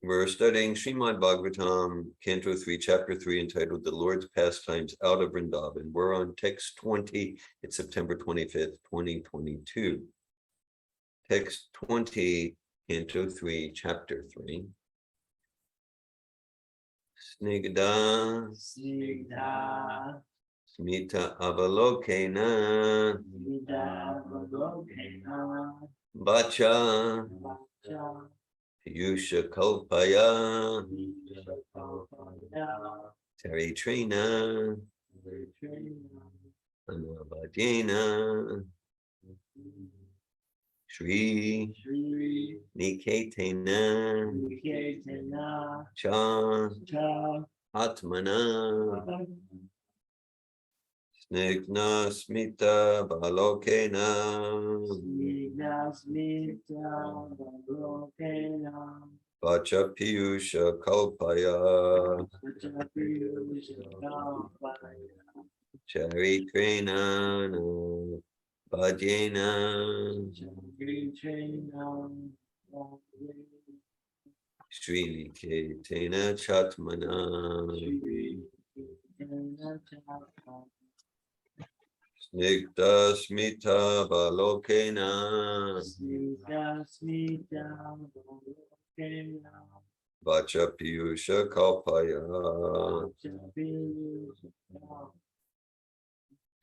We're studying Srimad Bhagavatam, Canto 3, Chapter 3, entitled The Lord's Pastimes Out of Vrindavan. We're on text 20. It's September 25th, 2022. Text 20, Canto 3, Chapter 3. Snigdha Smita Avalokena Vacha Piyusha Kalpaya Taritrina Anavadena Shri Niketena Cha Atmana Snigna Smita Balokena Vacha Piyusha Kalpaya Charitrena Bhajena Shri Niketena Chatmana Snigdha Smita Balokena Vacha Piyusha Kalpaya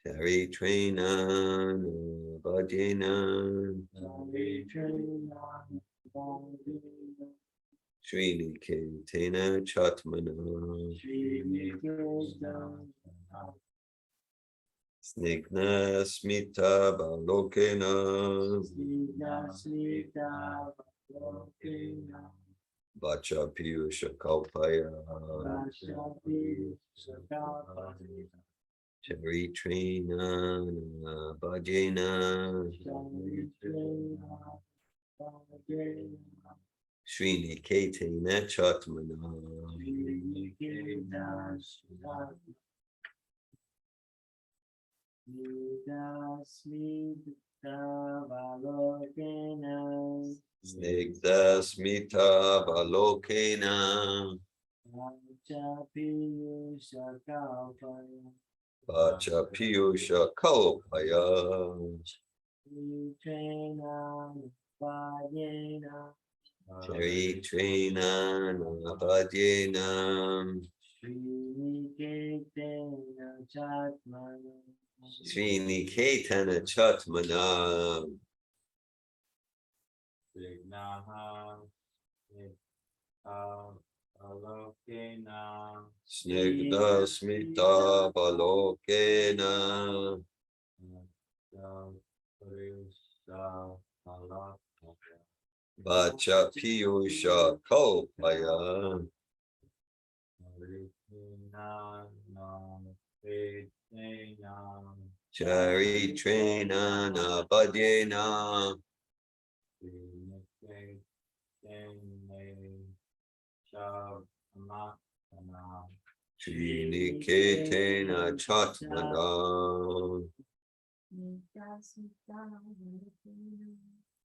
Taritrena Bhajena Shri Niketena Chatmana Snigna Smita Balokena Vacha Piyusha Kalpaya Charitrena Bhajena Shri Niketena Chatmana Snigdha Smita Balokena Vacha Piyusha Kalpaya Charitrena Bhajena Shri Niketena Chatmana Snigdha Smita Balokena Vacha Piyusha Kalpaya Charitrena Bhajena Shri Niketena Chatmana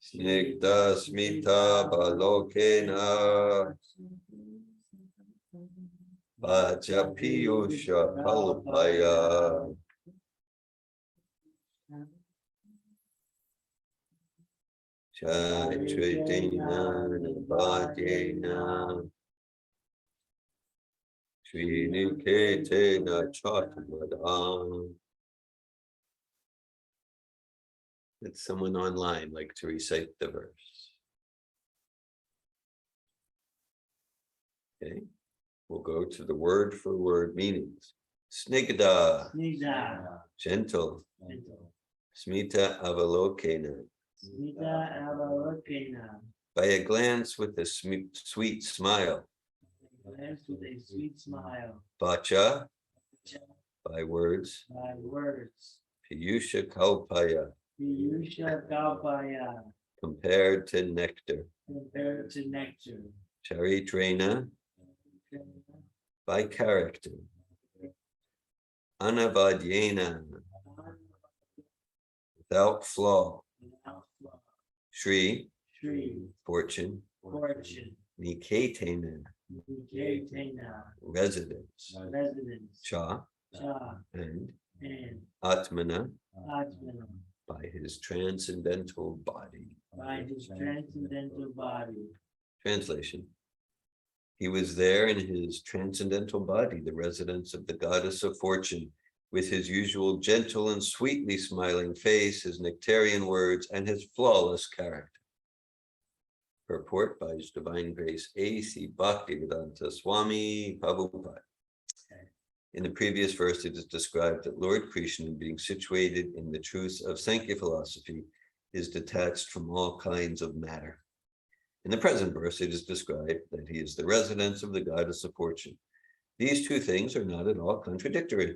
Snigdha Smita Balokena Vacha Piyusha Kalpaya Charitrena Bhajena Shri Niketena Chatmana. Would someone online like to recite the verse? Okay, we'll go to the word for word meanings. Snigdha, gentle. Smita Avalokena, by a glance with a sweet smile. Vacha, by words. Piyusha Kalpaya, compared to nectar. Charitrena, by character. Anavadyena, without flaw. Shri, Shri, fortune, fortune, Niketena, Niketena, residence, residence, Cha, Cha, and and Atmana, Atmana, by his transcendental body. by his transcendental body. Translation. He was there in his transcendental body, the residence of the goddess of fortune, with his usual gentle and sweetly smiling face, his nectarian words, and his flawless character. Purport by His Divine Grace A.C. Bhaktivedanta Swami Prabhupada. In the previous verse, it is described that Lord Krishna, being situated in the truth of Sankhya philosophy, is detached from all kinds of matter. In the present verse, it is described that he is the residence of the goddess of fortune. These two things are not at all contradictory.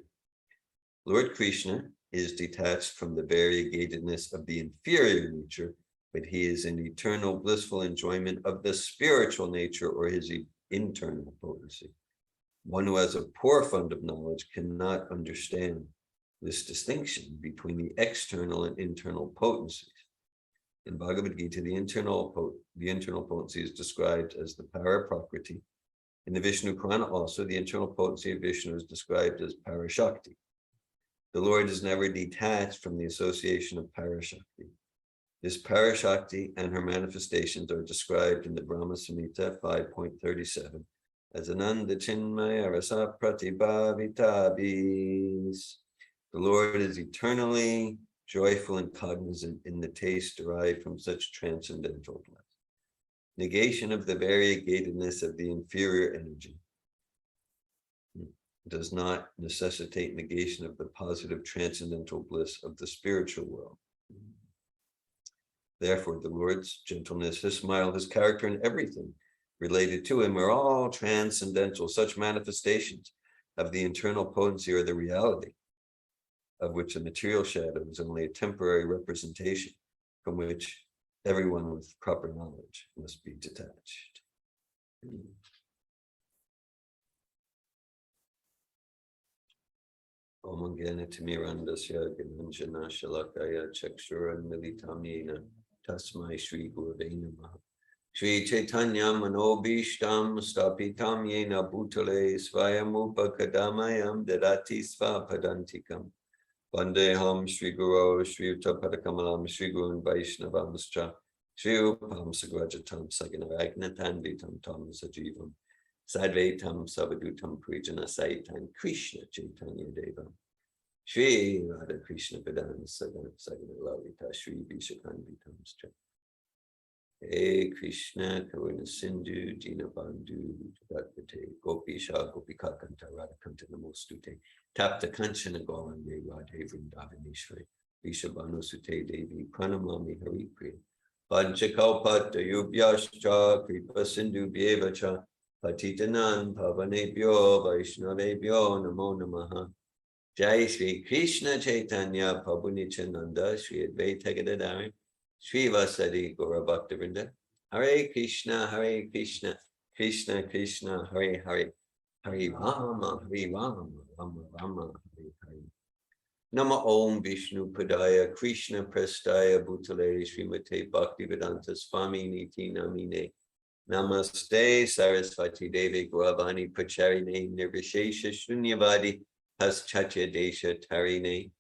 Lord Krishna is detached from the variegatedness of the inferior nature, but he is in eternal blissful enjoyment of the spiritual nature or his internal potency. One who has a poor fund of knowledge cannot understand this distinction between the external and internal potencies. In Bhagavad Gita, the internal potency is described as the Paraprakriti. In the Vishnu Purana also, the internal potency of Vishnu is described as Parashakti. The Lord is never detached from the association of Parashakti. This Parashakti and her manifestations are described in the Brahma Samhita 5.37 as Ananda Chinmaya Rasa Pratibhavitabhis. The Lord is eternally joyful and cognizant in the taste derived from such transcendental bliss. Negation of the variegatedness of the inferior energy does not necessitate negation of the positive transcendental bliss of the spiritual world. Therefore, the Lord's gentleness, his smile, his character, and everything related to him are all transcendental. Such manifestations of the internal potency or the reality, of which the material shadow is only a temporary representation, from which everyone with proper knowledge must be detached. Om Gana Timirandasya Gananjana Shalakaya Chakshuran Militam Yena Tasmai Shri Gurave Namaha. Shri Chaitanya Manobishtam Stapitam Yena Bhutale Svayamupa Kadamayam Dadati Svapadantikam. Vandeham Shri Guru Shri Utapadakamalam Shri Gurun Vaishnavamscha Shri Upam Sagrajatam Saganaragnatam Vitam Tam Sajivam Sadvaitam Savadutam Prijana Saitan Krishna Chaitanya Devam Shri Radha Krishna Vedana Sagana Lalita Shri Vishakan Vitamscha Hey Krishna Karuna Sindhu Dina Bandhu Jagatvate Gopisha Gopika Kanta Radhakanta Namostute Tapta Kanchana Gauranga Radhe Vrindavaneshwari Vishabhanu Sute Devi Pranamami Haripriya Panchakalpata Yubhyascha Kripa Sindhu Bhyevacha Patitanan Pavanebhyo Vaishnavebhyo Namo Namaha Jai Shri Krishna Chaitanya Prabhu Nityananda Shri Advaita Gadadhara Shri Vasadi Gaura Bhaktivinoda Hare Krishna Krishna Krishna Hare Hare Hare Rama Rama Rama Hare Hare Nama Om Vishnu Padaya Krishna Prestaya Bhutale Srimate Bhaktivedanta Swami Niti Namine Namaste Sarasvati Devi Gauravani Pracharine Nirvishesha Shunyavadi Paschatya Desha Tarine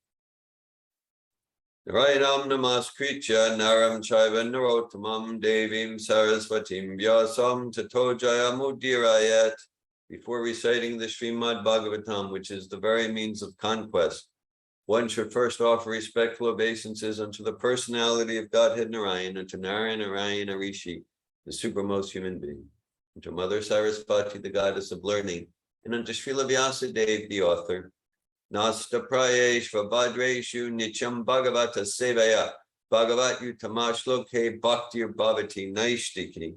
Narayanam Namaskritya Naram Chaiva Narottamam Devim Sarasvatim Vyasam Tato Jayamudirayat. Before reciting the Srimad Bhagavatam, which is the very means of conquest, one should first offer respectful obeisances unto the personality of Godhead Narayan, and to Narayana Rishi, the supremmost human being, and to Mother Sarasvati, the goddess of learning, and unto Srila Vyasadeva, the author. Nasta prayeshva bhadreshu nityam bhagavata sevaya bhagavat utamashloke bhaktir bhavati naishtiki.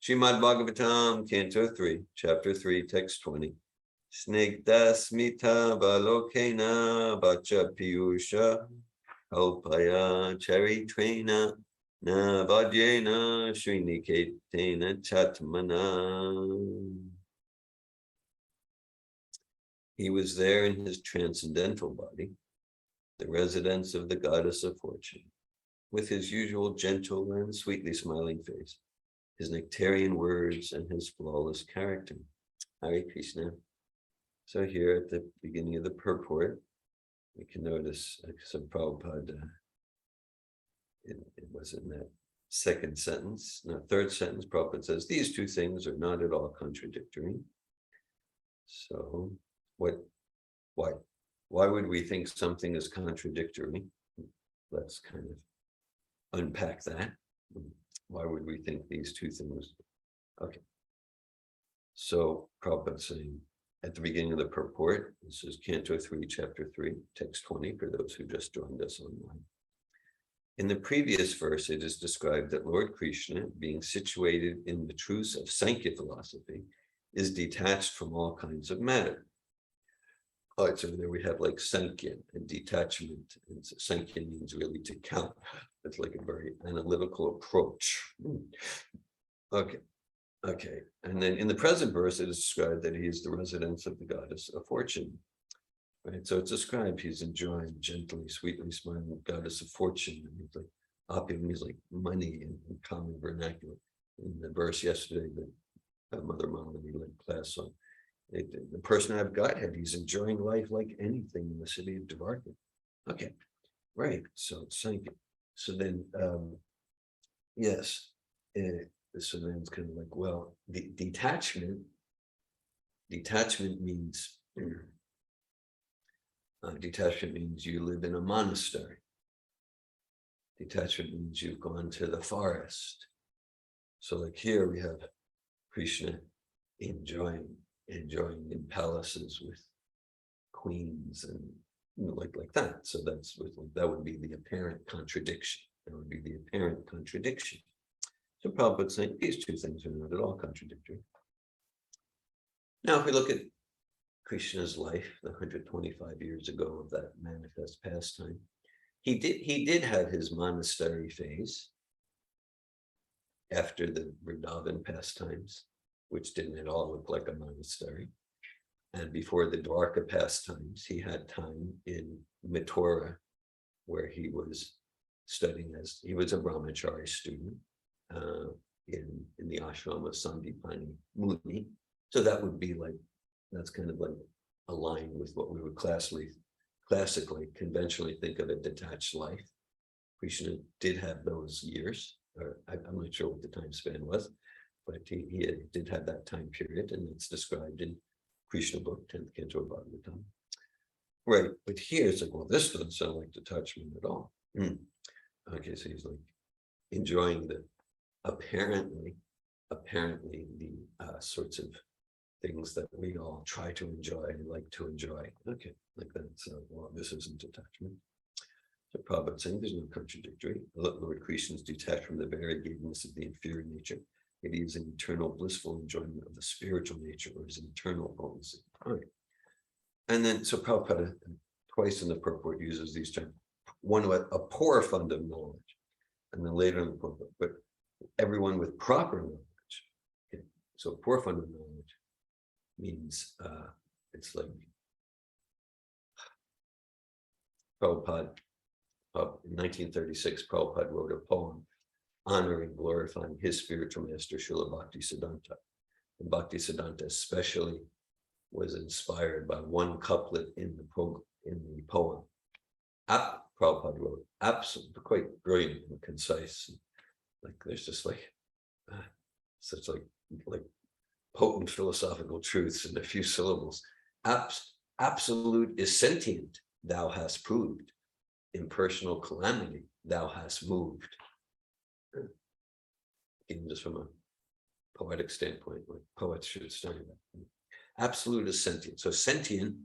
Srimad Bhagavatam, Canto 3, Chapter 3, Text 20. Snigdha smita balokena vacha piyusha kalpaya charitrena na vadyena sriniketena chatmana. He was there in his transcendental body, the residence of the goddess of fortune, with his usual gentle and sweetly smiling face, his nectarian words, and his flawless character. Hare Krishna. So here at the beginning of the purport, we can notice some Prabhupada, it was in that second sentence, no, third sentence, Prabhupada says, these two things are not at all contradictory. So why would we think something is contradictory? Let's kind of unpack that. Why would we think these two things? Okay. So Prabhupada saying at the beginning of the purport, this is Canto 3, Chapter 3, Text 20, for those who just joined us online. In the previous verse, it is described that Lord Krishna, being situated in the truths of Sankhya philosophy, is detached from all kinds of matter. All right, so there we have like Sankhya and detachment. And so Sankhya means really to count. It's like a very analytical approach. Okay. Okay, and then in the present verse, it is described that he is the residence of the goddess of fortune. Right, so it's described he's enjoying gently, sweetly smiling goddess of fortune. And he's like opium means like money in common vernacular. In the verse yesterday that Mother Malini led class on, the person of Godhead, he's enjoying life like anything in the city of Dvarka. Okay, right. So it's Sankhya. So then, yes. So then it's kind of like, well, the detachment means you live in a monastery. Detachment means you've gone to the forest. So like here we have Krishna enjoying in palaces with queens and like that. So that would be the apparent contradiction. That would be the apparent contradiction. So Prabhupada saying these two things are not at all contradictory. Now, if we look at Krishna's life, the 125 years ago of that manifest pastime, he did have his monastery phase after the Vrindavan pastimes, which didn't at all look like a monastery. And before the Dwarka pastimes, he had time in Mathura, where he was studying he was a brahmachari student. In the ashram of Sandipani Muni. So that would be like, that's kind of like aligned with what we would classically, conventionally think of a detached life. Krishna did have those years, or I'm not sure what the time span was, but he did have that time period, and it's described in Krishna book, 10th Canto of Bhagavatam. Right, but here it's like, well, this doesn't sound like detachment at all. Okay, so he's like enjoying the apparently the sorts of things that we all try to enjoy and like to enjoy. Okay, like that. So, well, this isn't attachment. So Prabhupada saying there's no contradictory. Lord Krishna is detached from the variegatedness of the inferior nature. It is an eternal blissful enjoyment of the spiritual nature, or his internal potency. All right. And then, so Prabhupada twice in the purport uses these terms. One, a poor fund of knowledge, and then later in the purport, but everyone with proper knowledge. Okay. So poor fund of knowledge means it's like Prabhupada, in 1936, Prabhupada wrote a poem honoring, glorifying his spiritual master, Srila Bhaktisiddhanta. And Bhaktisiddhanta especially was inspired by one couplet in the poem. Prabhupada wrote, absolutely quite brilliant and concise. Like there's just like such like potent philosophical truths in a few syllables. Absolute is sentient, thou hast proved. Impersonal calamity, thou hast moved. Even just from a poetic standpoint, like poets should study that. Absolute is sentient. So sentient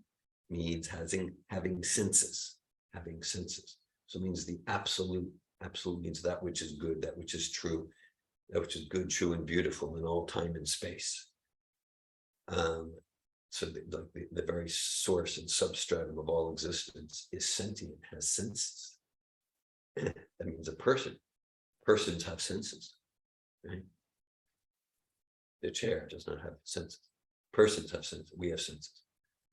means having senses, So it means the absolute. Absolute means that which is good, that which is true, that which is good, true, and beautiful in all time and space. So the very source and substratum of all existence is sentient, has senses. That means a person. Persons have senses, right? The chair does not have senses. Persons have senses. We have senses.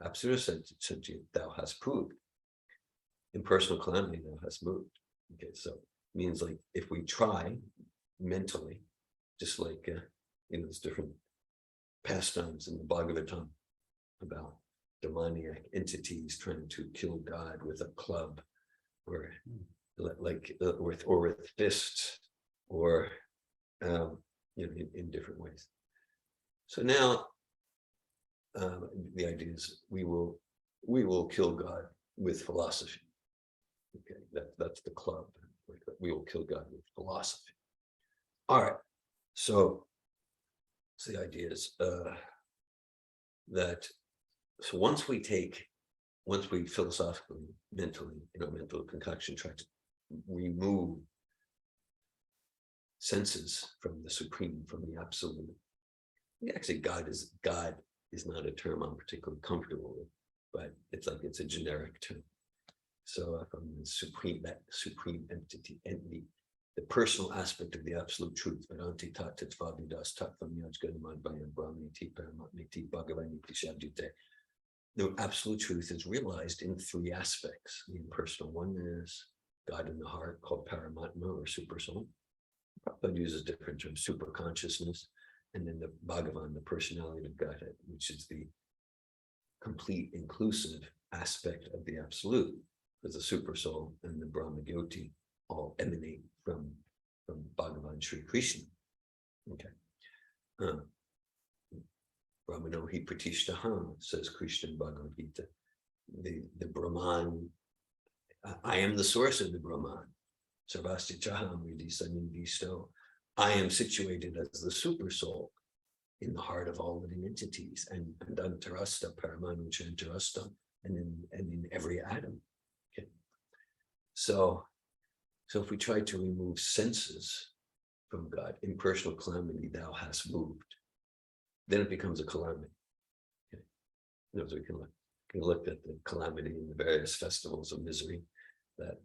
Absolute sentient, thou hast proved. Impersonal calamity, thou hast moved. Okay, so means like if we try mentally, just like there's different pastimes in the Bhagavatam about demoniac entities trying to kill God with a club, or with fists, or in different ways. So now the idea is we will kill God with philosophy. Okay, that's the club. We will kill God with philosophy. All right. So the idea is that once we philosophically, mentally, mental concoction try to remove senses from the supreme, from the absolute. Actually, God is not a term I'm particularly comfortable with, but it's a generic term. So from the supreme entity, the personal aspect of the absolute truth, the absolute truth is realized in three aspects. The impersonal one is God in the heart, called Paramatma or super soul. Prabhupada uses different terms, super consciousness, and then the Bhagavan, the personality of Godhead, which is the complete inclusive aspect of the absolute, because the super soul and the Brahma Gyoti all emanate from Bhagavan Sri Krishna. Okay. Brahmano hi pratishtaham, says Krishna in Bhagavad Gita. The Brahman, I am the source of the Brahman. Sarvasya chaham ridisanindisto. I am situated as the super soul in the heart of all living entities, and antarasta paramanucha antarasta, and in every atom. Okay. So if we try to remove senses from God, impersonal calamity, thou hast moved, then it becomes a calamity. Okay. So we can look at the calamity in the various festivals of misery that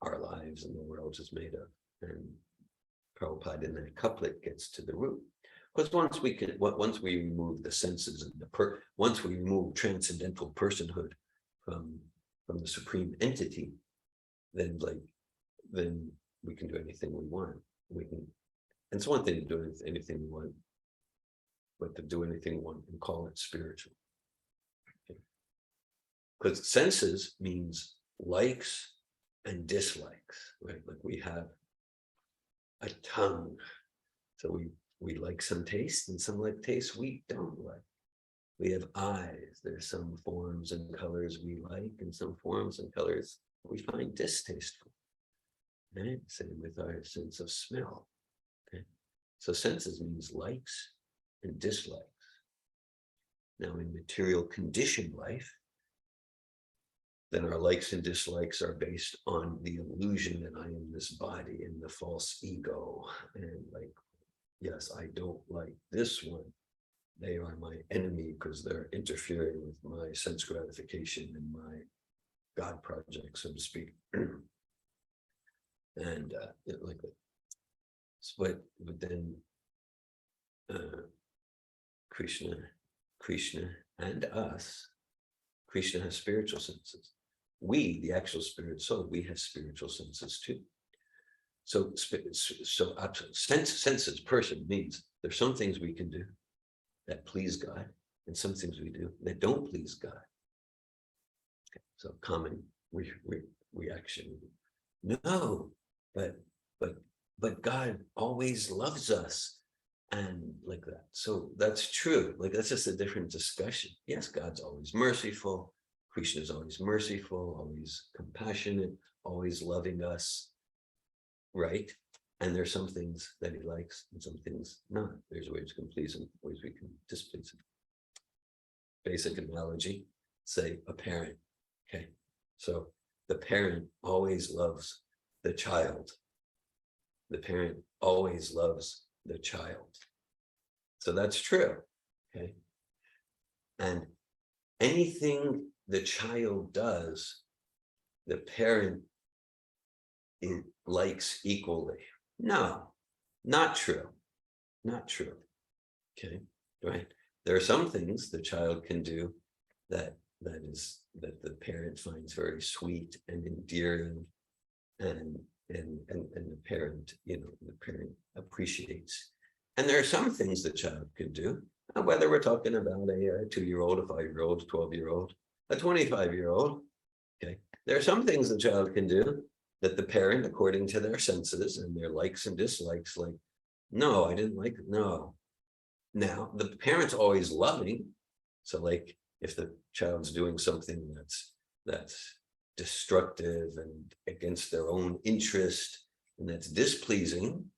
our lives and the world is made of. And Prabhupada in that couplet gets to the root. Because once we remove the senses and once we remove transcendental personhood from the supreme entity, then we can do anything we want. And it's one thing to do anything we want, but to do anything we want and call it spiritual. Because senses means likes and dislikes, right? Like we have a tongue, so we like some taste and some tastes we don't like. We have eyes, there's some forms and colors we like and some forms and colors we find distasteful. Right? Same with our sense of smell. Okay, so senses means likes and dislikes. Now in material conditioned life, then our likes and dislikes are based on the illusion that I am this body and the false ego. And like, yes, I don't like this one. They are my enemy because they're interfering with my sense gratification and my God project, so to speak. And like that. But then Krishna and us, Krishna has spiritual senses. We, the actual spirit soul, we have spiritual senses too. So senses, person means there's some things we can do that please God, and some things we do that don't please God. Okay, so common reaction. No, but God always loves us, and like that. So that's true. Like that's just a different discussion. Yes, God's always merciful. Krishna is always merciful, always compassionate, always loving us, right? And there's some things that he likes and some things not. There's ways we can please him, ways we can displease him. Basic analogy, say a parent. Okay, so the parent always loves the child. The parent always loves the child. So that's true. Okay, and anything the child does, the parent likes equally. No, not true. Not true. Okay, right? There are some things the child can do that the parent finds very sweet and endearing and the parent, the parent appreciates. And there are some things the child can do, whether we're talking about a 2-year-old, a 5-year-old, a 12-year-old, a 25-year-old. Okay, there are some things the child can do that the parent, according to their senses and their likes and dislikes, like, no, I didn't like it. No. Now, the parent's always loving. So like if the child's doing something that's destructive and against their own interest and that's displeasing,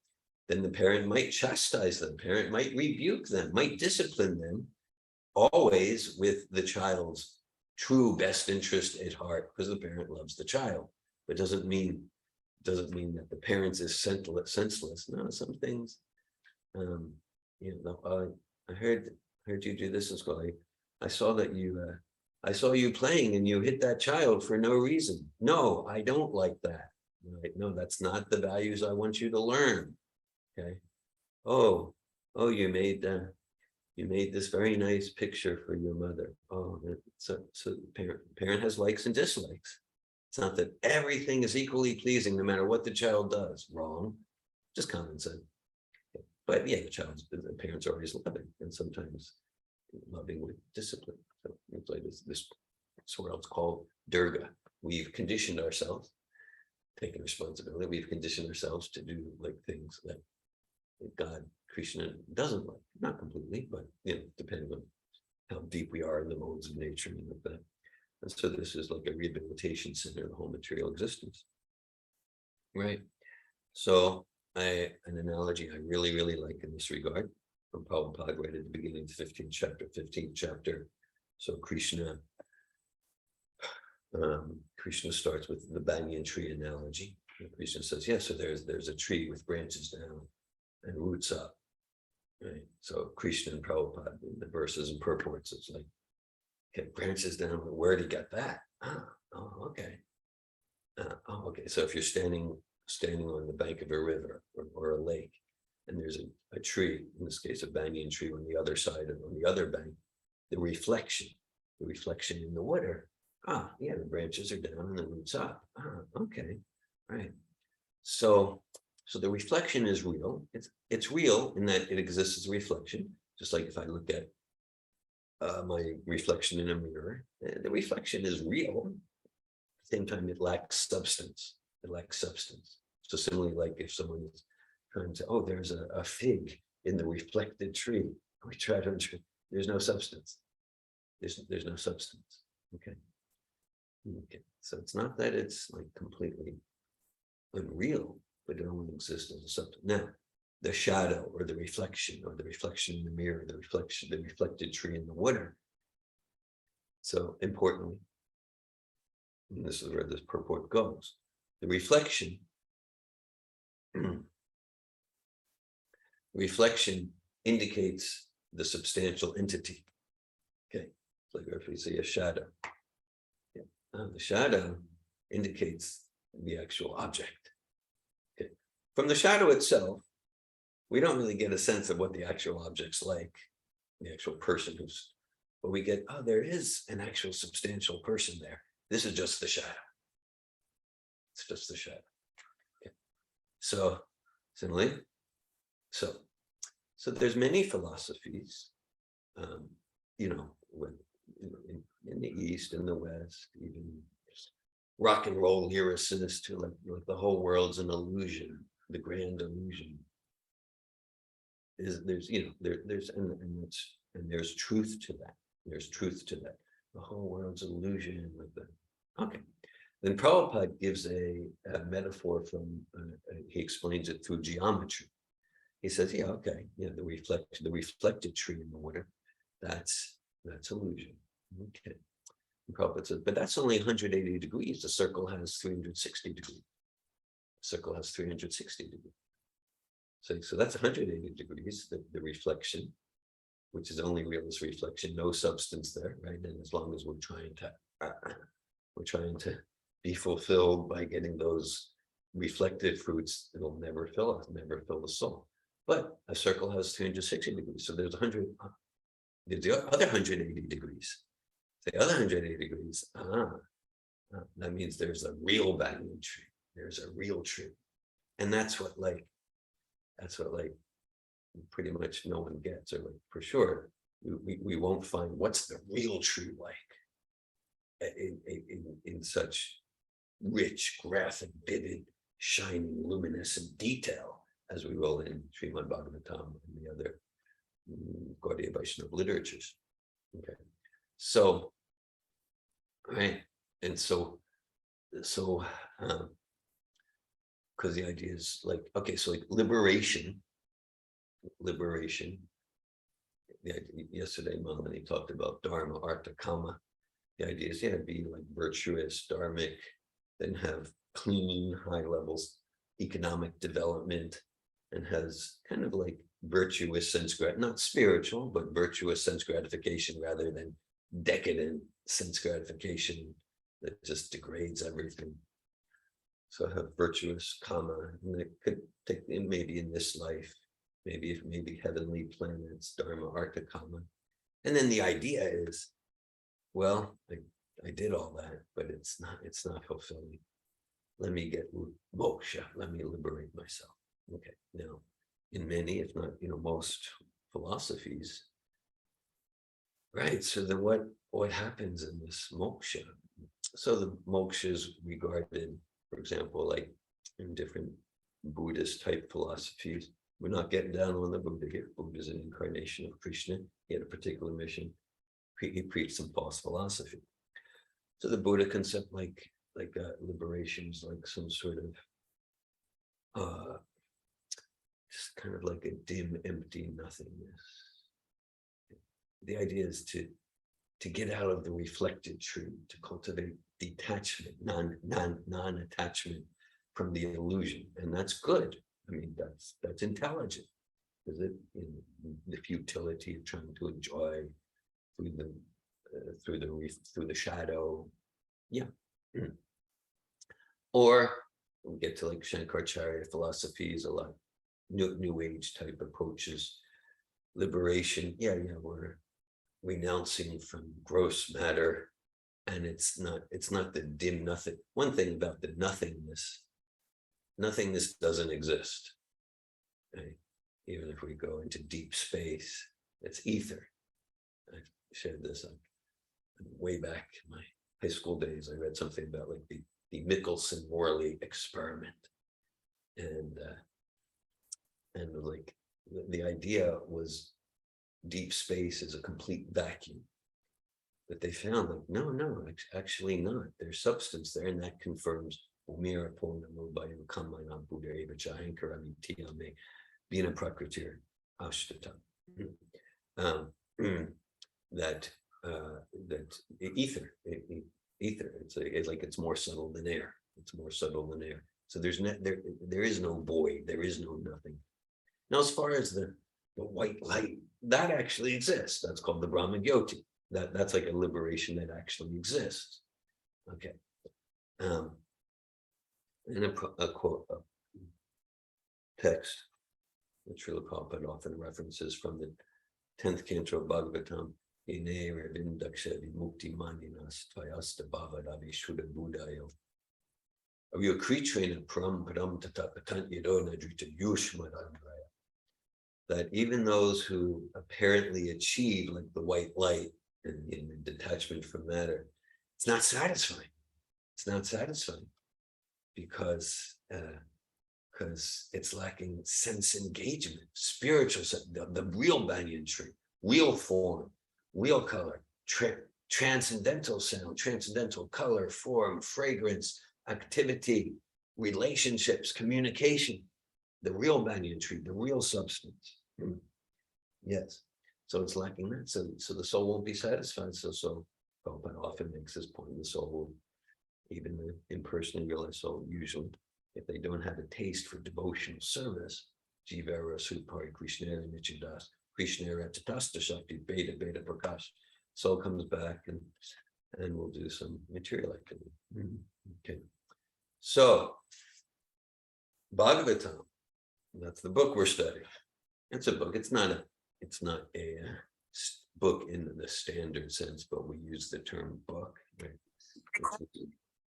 then the parent might chastise them, parent might rebuke them, might discipline them, always with the child's true best interest at heart, because the parent loves the child. But doesn't mean that the parent is senseless. No, some things, I heard you do this in school. I saw that I saw you playing and you hit that child for no reason. No, I don't like that. Right? No, that's not the values I want you to learn. Okay. Oh, you made this very nice picture for your mother. Oh, so the parent has likes and dislikes. It's not that everything is equally pleasing no matter what the child does. Wrong. Just common sense. But yeah, the parents are always loving, and sometimes loving with discipline. So it's like this world's called Durga. We've conditioned ourselves, taking responsibility. We've conditioned ourselves to do like things that God, Krishna doesn't like. Not completely, but depending on how deep we are in the modes of nature and like that. And so this is like a rehabilitation center of the whole material existence. Right. So an analogy I really, really like in this regard from Prabhupada right at the beginning of the 15th chapter. So Krishna starts with the banyan tree analogy. And Krishna says, yeah, so there's a tree with branches down and roots up. Right. So Krishna and Prabhupada in the verses and purports, it's like, okay, branches down, where did he get that? Okay. Okay. So if you're standing on the bank of a river or a lake, and there's a tree, in this case a banyan tree on the other side of on the other bank, the reflection in the water. Yeah, the branches are down and the roots up. Okay, right. So the reflection is real. It's real in that it exists as a reflection, just like if I look at my reflection in a mirror, the reflection is real. At the same time, it lacks substance. So similarly, like if someone is trying to, there's a fig in the reflected tree. We try to, there's no substance. There's no substance. Okay. So it's not that it's like completely unreal, but it only exists as a substance. Now, the shadow or the reflection in the mirror, the reflected tree in the water. So importantly, and this is where this purport goes, the reflection indicates the substantial entity. Okay, like if we see a shadow, the shadow indicates the actual object. Okay, from the shadow itself, we don't really get a sense of what the actual object's like, the actual person but we get, there is an actual substantial person there. This is just the shadow. It's just the shadow. Okay. So, similarly, so there's many philosophies, in the East, in the West, even rock and roll lyricists who like the whole world's an illusion, the grand illusion. There's truth to that. There's truth to that. The whole world's illusion with that. Okay. Then Prabhupada gives a metaphor from, he explains it through geometry. He says, the reflected tree in the water, that's illusion. Okay. And Prabhupada says, but that's only 180 degrees. The circle has 360 degrees. The circle has 360 degrees. So that's 180 degrees, the reflection, which is only real as reflection, no substance there, right? And as long as we're trying to be fulfilled by getting those reflected fruits, it'll never fill us, never fill the soul. But a circle has 360 degrees. So there's the other 180 degrees. The other 180 degrees, that means there's a real banyan tree. There's a real tree. And that's what pretty much no one gets, or like for sure, we won't find what's the real true like in such rich, graphic, vivid, shining, luminescent detail as we will in Srimad Bhagavatam and the other Gaudiya Vaishnava literatures. Okay, so right, and so because the idea is like, okay, so like liberation. The idea, yesterday Malini talked about dharma, artha, kama. The idea is, yeah, be like virtuous, dharmic, then have clean, high levels economic development, and has kind of like virtuous not spiritual, but virtuous sense gratification rather than decadent sense gratification that just degrades everything. So have virtuous kama, and it could take maybe in this life, maybe heavenly planets, dharma, artha, kama. And then the idea is, well, I did all that, but it's not fulfilling. Let me get moksha, let me liberate myself. Okay, now in many, if not most philosophies, right? So then what happens in this moksha? So the moksha is regarded, for example, like in different Buddhist type philosophies. We're not getting down on the Buddha here. Buddha is an incarnation of Krishna. He had a particular mission. He preached some false philosophy. So the Buddha concept, like liberation, is like some sort of just kind of like a dim, empty nothingness. The idea is to get out of the reflected truth, to cultivate detachment, non-attachment from the illusion, and that's good. I mean, that's intelligent, is it? In the futility of trying to enjoy through the shadow, yeah. Or we get to like Shankaracharya philosophies, a lot new age type approaches, liberation. Yeah, we're renouncing from gross matter, and it's not the dim nothing. One thing about the nothingness doesn't exist. Right? Even if we go into deep space, it's ether. I shared this way back in my high school days. I read something about like the Michelson-Morley experiment, and like the idea was deep space is a complete vacuum, but they found like no, actually not. There's substance there, and that confirms Bina Prakritir Ashtata. That ether, it's like it's more subtle than air. It's more subtle than air. So there is no void. There is no nothing. Now, as far as the white light, that actually exists. That's called the Brahma Jyoti. That's like a liberation that actually exists. Okay. And a quote, a text, which Srila Prabhupada often references from the 10th canto of Bhagavatam. That even those who apparently achieve like the white light and detachment from matter, it's not satisfying. It's not satisfying because it's lacking sense engagement, spiritual sense, the real banyan tree, real form, real color, transcendental sound, transcendental color, form, fragrance, activity, relationships, communication, the real banyan tree, the real substance. Yes. So it's lacking that. So the soul won't be satisfied. So Prabhupada often makes this point. The soul will, even the impersonally realized soul, usually, if they don't have a taste for devotional service, Jivara Supari Krishnera Nichidas, Krishnera Tatasta Shakti, Beta Prakash, soul comes back and we'll do some material activity. Okay. So Bhagavatam, that's the book we're studying. It's a book. It's not a book in the standard sense, but we use the term book. Right?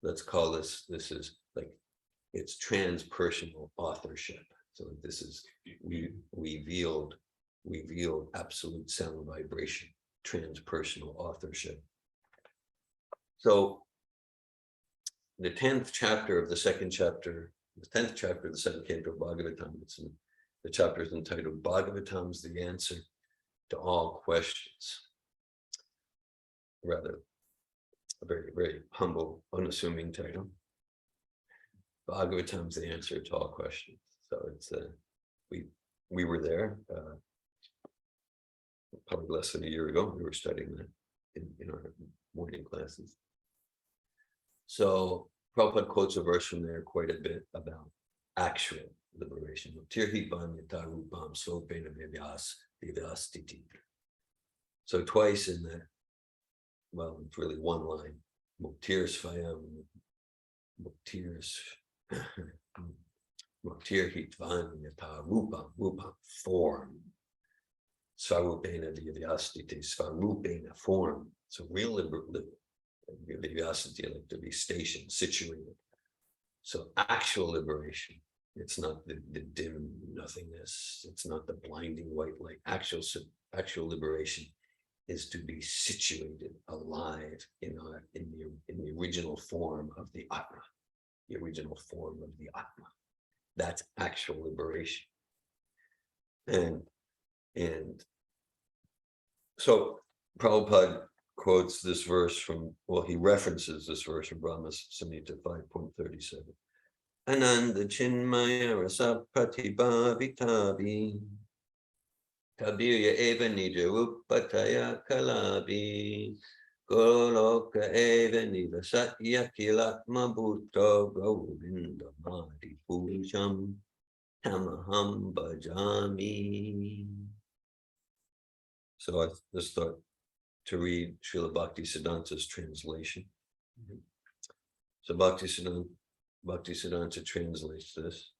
Let's call this is like it's transpersonal authorship. So this is, we revealed absolute sound vibration, transpersonal authorship. So the 10th chapter of the second chapter, the 10th chapter of the second canto of Bhagavatam, the chapter is entitled Bhagavatam's the Answer to All Questions. Rather, a very, very humble, unassuming title. Bhagavatam's the answer to all questions. So it's we were there probably less than a year ago. We were studying that in our morning classes. So Prabhupada quotes a verse from there quite a bit about actual liberation. So twice in that, well, it's really one line. Muktir Svayam, Muktir Hitvan Yata Rupam, form. Svarupena Vivyastiti, Svarupena, form. So real Vivyastiti, like to be stationed, situated. So actual liberation. It's not the dim nothingness. It's not the blinding white light. Actual liberation is to be situated, alive in the original form of the Atma, the original form of the Atma. That's actual liberation. And so Prabhupada quotes this verse from, well, he references this verse from Brahma Samhita 5.37. Ananda Chinmaya Rasa Pratibhavitavi Kabirya Eva Nija Rupataya Kalabi Goloka Eva Nivasatya Kilatma Bhutto Govinda Madi Pujam Tamaham Bhajami. So I just thought to read Srila Bhaktisiddhanta's translation. So Bhaktisiddhanta translates this.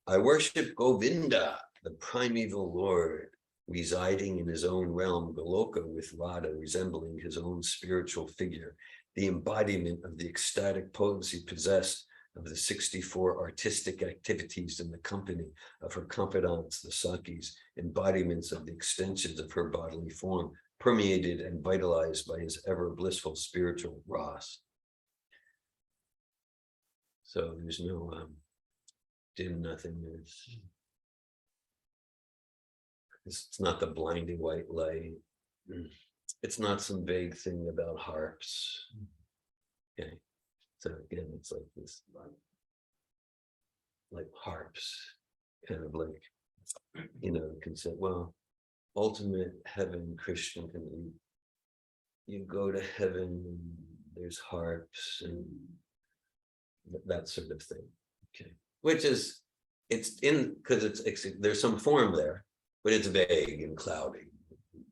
I worship Govinda, the primeval Lord, residing in his own realm, Goloka, with Radha resembling his own spiritual figure, the embodiment of the ecstatic potency possessed of the 64 artistic activities in the company of her confidants, the Sakis, embodiments of the extensions of her bodily form, permeated and vitalized by his ever blissful spiritual ras. So there's no dim nothingness. It's not the blinding white light. It's not some vague thing about harps. Okay. So again, it's like this, like harps, kind of like, can say, well, ultimate heaven, Christian, you go to heaven, and there's harps and that sort of thing. Okay. Which is, because there's some form there, but it's vague and cloudy.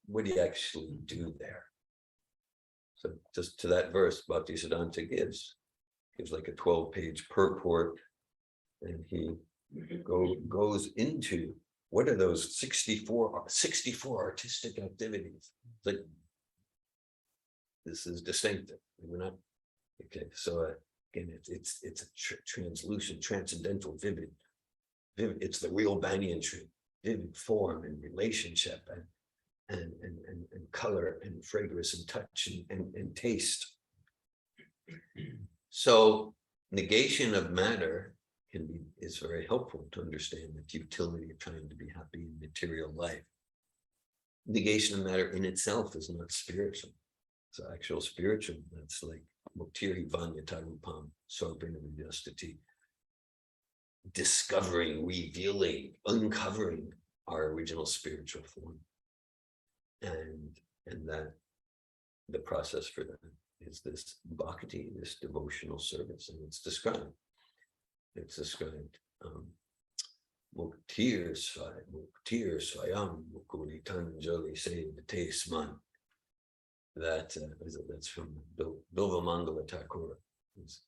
What do you actually do there? So just to that verse, Bhaktisiddhanta gives like a 12-page purport, and he goes into what are those 64 artistic activities. It's like, this is distinctive. We're not okay. So again, it's a translucent, transcendental, vivid. It's the real banyan tree, vivid form and relationship and color and fragrance and touch and taste. So negation of matter is very helpful to understand the futility of trying to be happy in material life. Negation of matter in itself is not spiritual. It's actual spiritual. That's like Muktir Vanyata Rupam Sarvena Vidyastati. Discovering, revealing, uncovering our original spiritual form. And that the process for that is this bhakti, this devotional service, and it's described. Muktir Swayam Mukuni Tanjali Sevate Sman. That's from Bilva Mangala Thakur. It's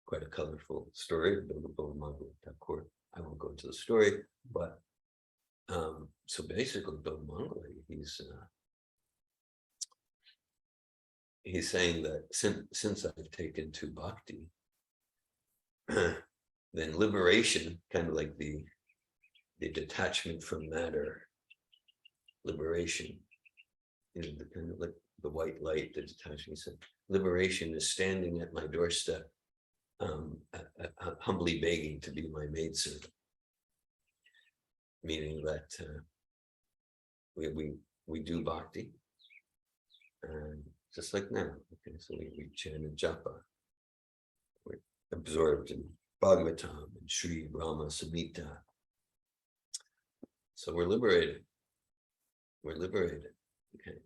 quite a colorful story, Bilva Mangala Thakur. I won't go into the story, but so basically Bilva Mangala, he's saying that since I've taken to bhakti, then liberation, kind of like the detachment from matter, liberation, the kind of like the white light, the detachment. So liberation is standing at my doorstep, humbly begging to be my maidservant, meaning that we do bhakti, and just like now. Okay, so we chant and japa. We're absorbed in Bhagavatam and Sri Brahma Samhita. So we're liberated. We're liberated. Okay.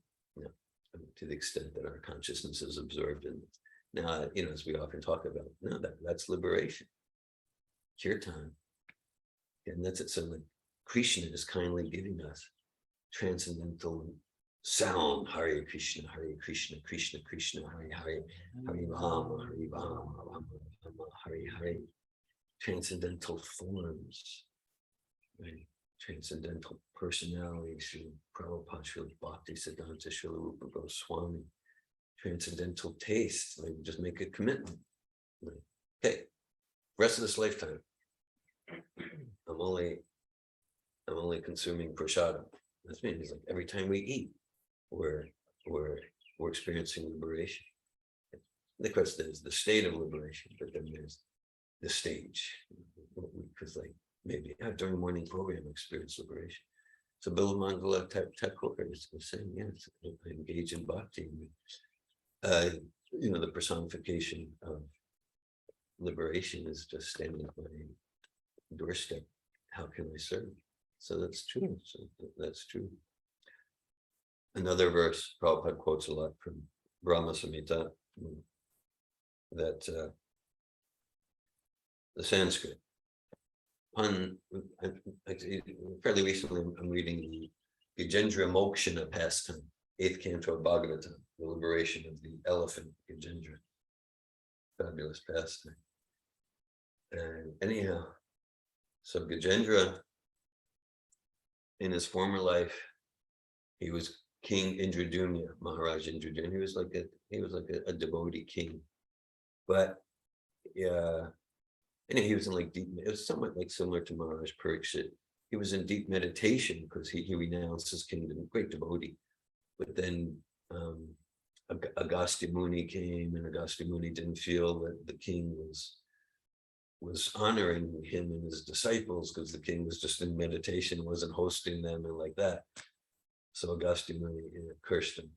To the extent that our consciousness is absorbed in it. Now, as we often talk about, no, that's liberation. Kirtan. And that's it. So like Krishna is kindly giving us transcendental sound. Hare Krishna, Krishna Krishna, Hare Hare, Hare Rama, Rama, Hare Hare. Transcendental forms, right? Transcendental personalities, Srila Prabhupada, Srila Bhakti Siddhanta, Srila Rupa Goswami. Transcendental taste, like just make a commitment. Like, okay, rest of this lifetime, I'm only consuming prasadam. That means like every time we eat, we're experiencing liberation. The question is the state of liberation, but then there's the stage, because like maybe during the morning program experience liberation. So Bill Mangala Thakur is saying, yes, engage in bhakti. The personification of liberation is just standing at my doorstep. How can I serve? So that's true. So that's true. Another verse Prabhupada quotes a lot from Brahma Samhita, that the Sanskrit. Fairly recently, I'm reading the Gajendra Mokshana pastime, 8th canto of Bhagavatam, the liberation of the elephant, Gajendra. Fabulous pastime. And anyhow, so Gajendra, in his former life, he was King Indradyumna, Maharaj Indradyumna. He was like a devotee king, but yeah. And he was in like deep, it was somewhat like similar to Maharaj Pariksit. He was in deep meditation because he renounced his kingdom, great devotee. But then Agastya Muni came, and Agastya Muni didn't feel that the king was honoring him and his disciples, because the king was just in meditation, wasn't hosting them and like that. So Agastya Muni cursed him.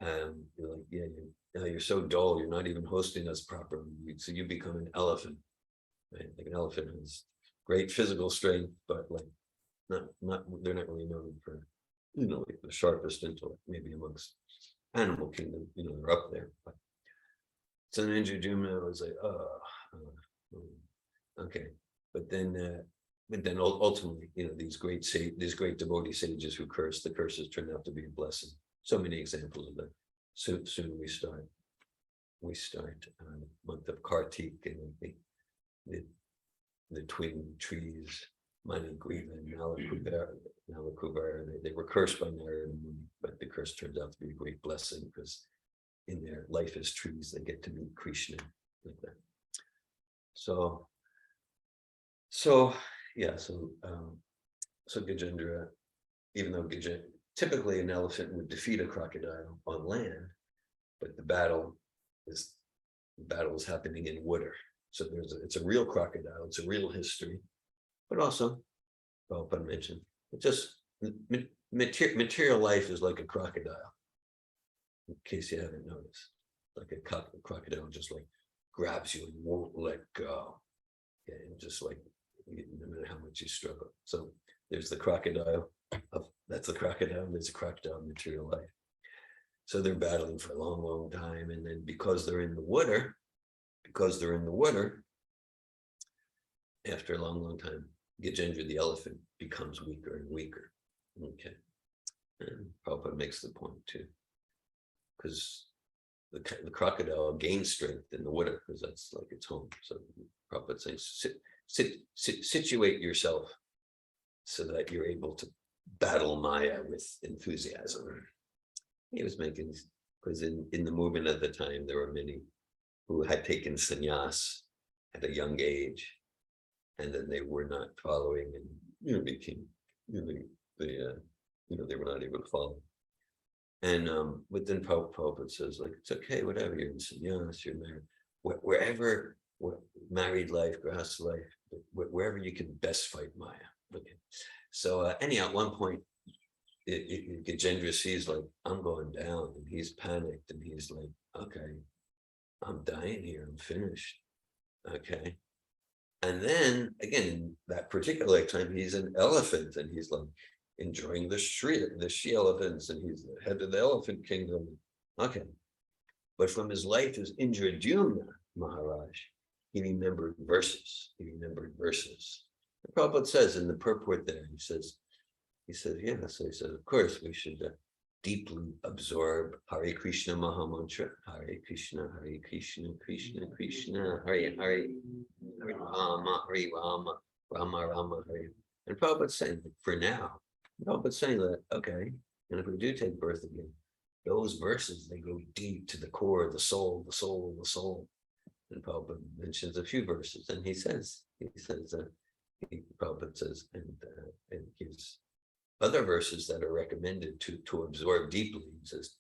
You're like, yeah, you're so dull, you're not even hosting us properly. So you become an elephant. Right? Like an elephant has great physical strength, but like they're not really known for like the sharpest intellect, maybe amongst animal kingdom, they're up there. But so Indradyumna was like, okay. But then ultimately, these great devotee sages who curse, the curses turn out to be a blessing. So many examples of that. Soon we start month of Kartik, and the twin trees, Manigriva and Nalakubara, they were cursed by Narada Muni, but the curse turns out to be a great blessing, because in their life as trees, they get to meet Krishna like that. So Gajendra, even though typically an elephant would defeat a crocodile on land, but the battle is happening in water. So it's a real crocodile, it's a real history, but also, Prabhupada mentioned, it just material life is like a crocodile. In case you haven't noticed, like a crocodile just like grabs you and won't let go. Yeah, and just like no matter how much you struggle. So there's the crocodile. That's the crocodile. There's a crocodile in material life. So they're battling for a long, long time, and then because they're in the water, after a long, long time, Gajendra the elephant becomes weaker and weaker. Okay, and Prabhupada makes the point too, because the crocodile gains strength in the water because that's like its home. So Prabhupada saying, situate yourself so that you're able to battle Maya with enthusiasm. He was making, because in the movement at the time, there were many who had taken sannyas at a young age, and then they were not following, and became they were not able to follow. And but then Prabhupada says, like, it's okay, whatever, you're in sannyas, you're married, wherever, married life, grass life, wherever you can best fight Maya. Okay. So anyhow, at one point, Gajendra sees, like, I'm going down, and he's panicked, and he's like, okay, I'm dying here, I'm finished. Okay. And then again, that particular time, he's an elephant, and he's like enjoying the she elephants, and he's the head of the elephant kingdom. Okay. But from his life as Indradyumna Maharaj, he remembered verses. The Prabhupada says in the purport there, he says, yeah, so he says, of course, we should deeply absorb Hare Krishna Mahamantra, Hare Krishna, Krishna Krishna, Hare Hare, Hare Rama, Rama Rama, Hare. And Prabhupada's saying, for now, Prabhupada's saying that, okay, and if we do take birth again, those verses, they go deep to the core of the soul. And Prabhupada mentions a few verses, and he says, Prabhupada says, and gives other verses that are recommended to absorb deeply. He says,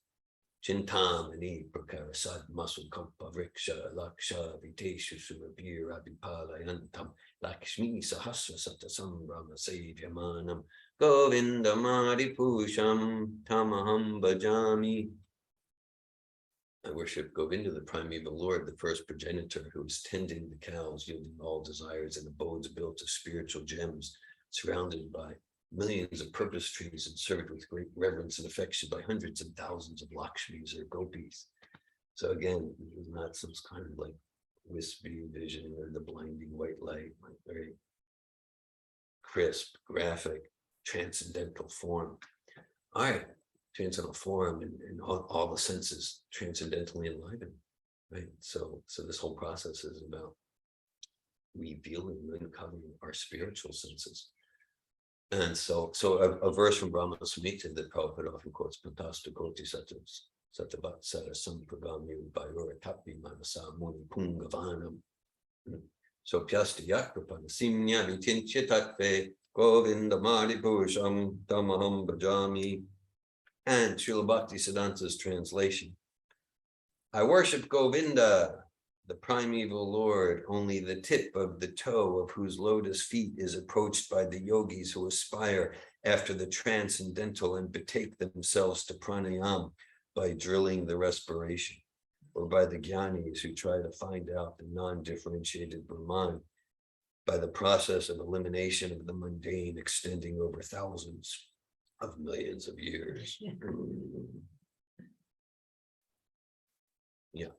Chintamani prakara sad masukampa vriksha laksha viteshu surabhir abhipalayantam lakshmi sahasra satasam brahma sevyamanam Govinda maripusham tamaham bhajami. I worship Govinda, the primeval Lord, the first progenitor, who is tending the cows, yielding all desires and abodes built of spiritual gems, surrounded by millions of purpose trees and served with great reverence and affection by hundreds and thousands of Lakshmis or gopis. So again, it was not some kind of like wispy vision or the blinding white light, like very crisp, graphic, transcendental form. All right, transcendental form, and all the senses transcendentally enlivened, right? So this whole process is about revealing and uncovering our spiritual senses. And so a verse from Brahma Samhita that Prabhupada often quotes, Pantasta Koti Satavat Sara Sampradamyu Bayura Tapi Manasa Muni Pungavanam. So Pyasta Yakrapana Simnya Vitinchya Tatve Govinda Maripusham Tamaham Bhajami. And Srila Bhakti Siddhanta's translation. I worship Govinda, the primeval Lord, only the tip of the toe of whose lotus feet is approached by the yogis who aspire after the transcendental and betake themselves to pranayam by drilling the respiration, or by the jnanis who try to find out the non-differentiated Brahman by the process of elimination of the mundane extending over thousands of millions of years. Yeah.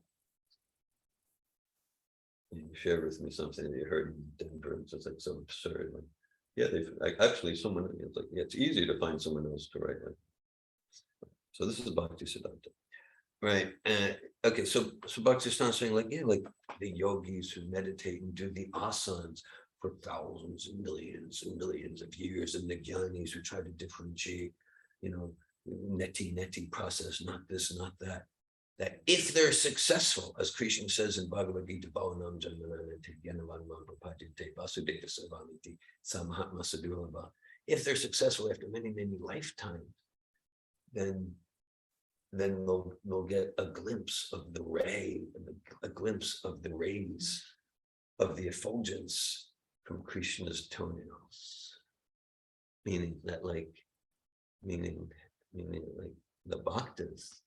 You shared with me something that you heard in Denver, and it's like so absurd. Like, yeah, actually someone, it's like, yeah, it's easy to find someone else to write like. So this is Bhakti Siddhanta, right? Okay, so Bhakti Siddhanta saying, like, yeah, like the yogis who meditate and do the asanas for thousands and millions of years, and the jnanis who try to differentiate, neti process, not this, not that. That if they're successful, as Krishna says in Bhagavad Gita, if they're successful after many, many lifetimes, then they'll get a glimpse of the ray, a glimpse of the rays of the effulgence from Krishna's toenails. Meaning like the bhaktas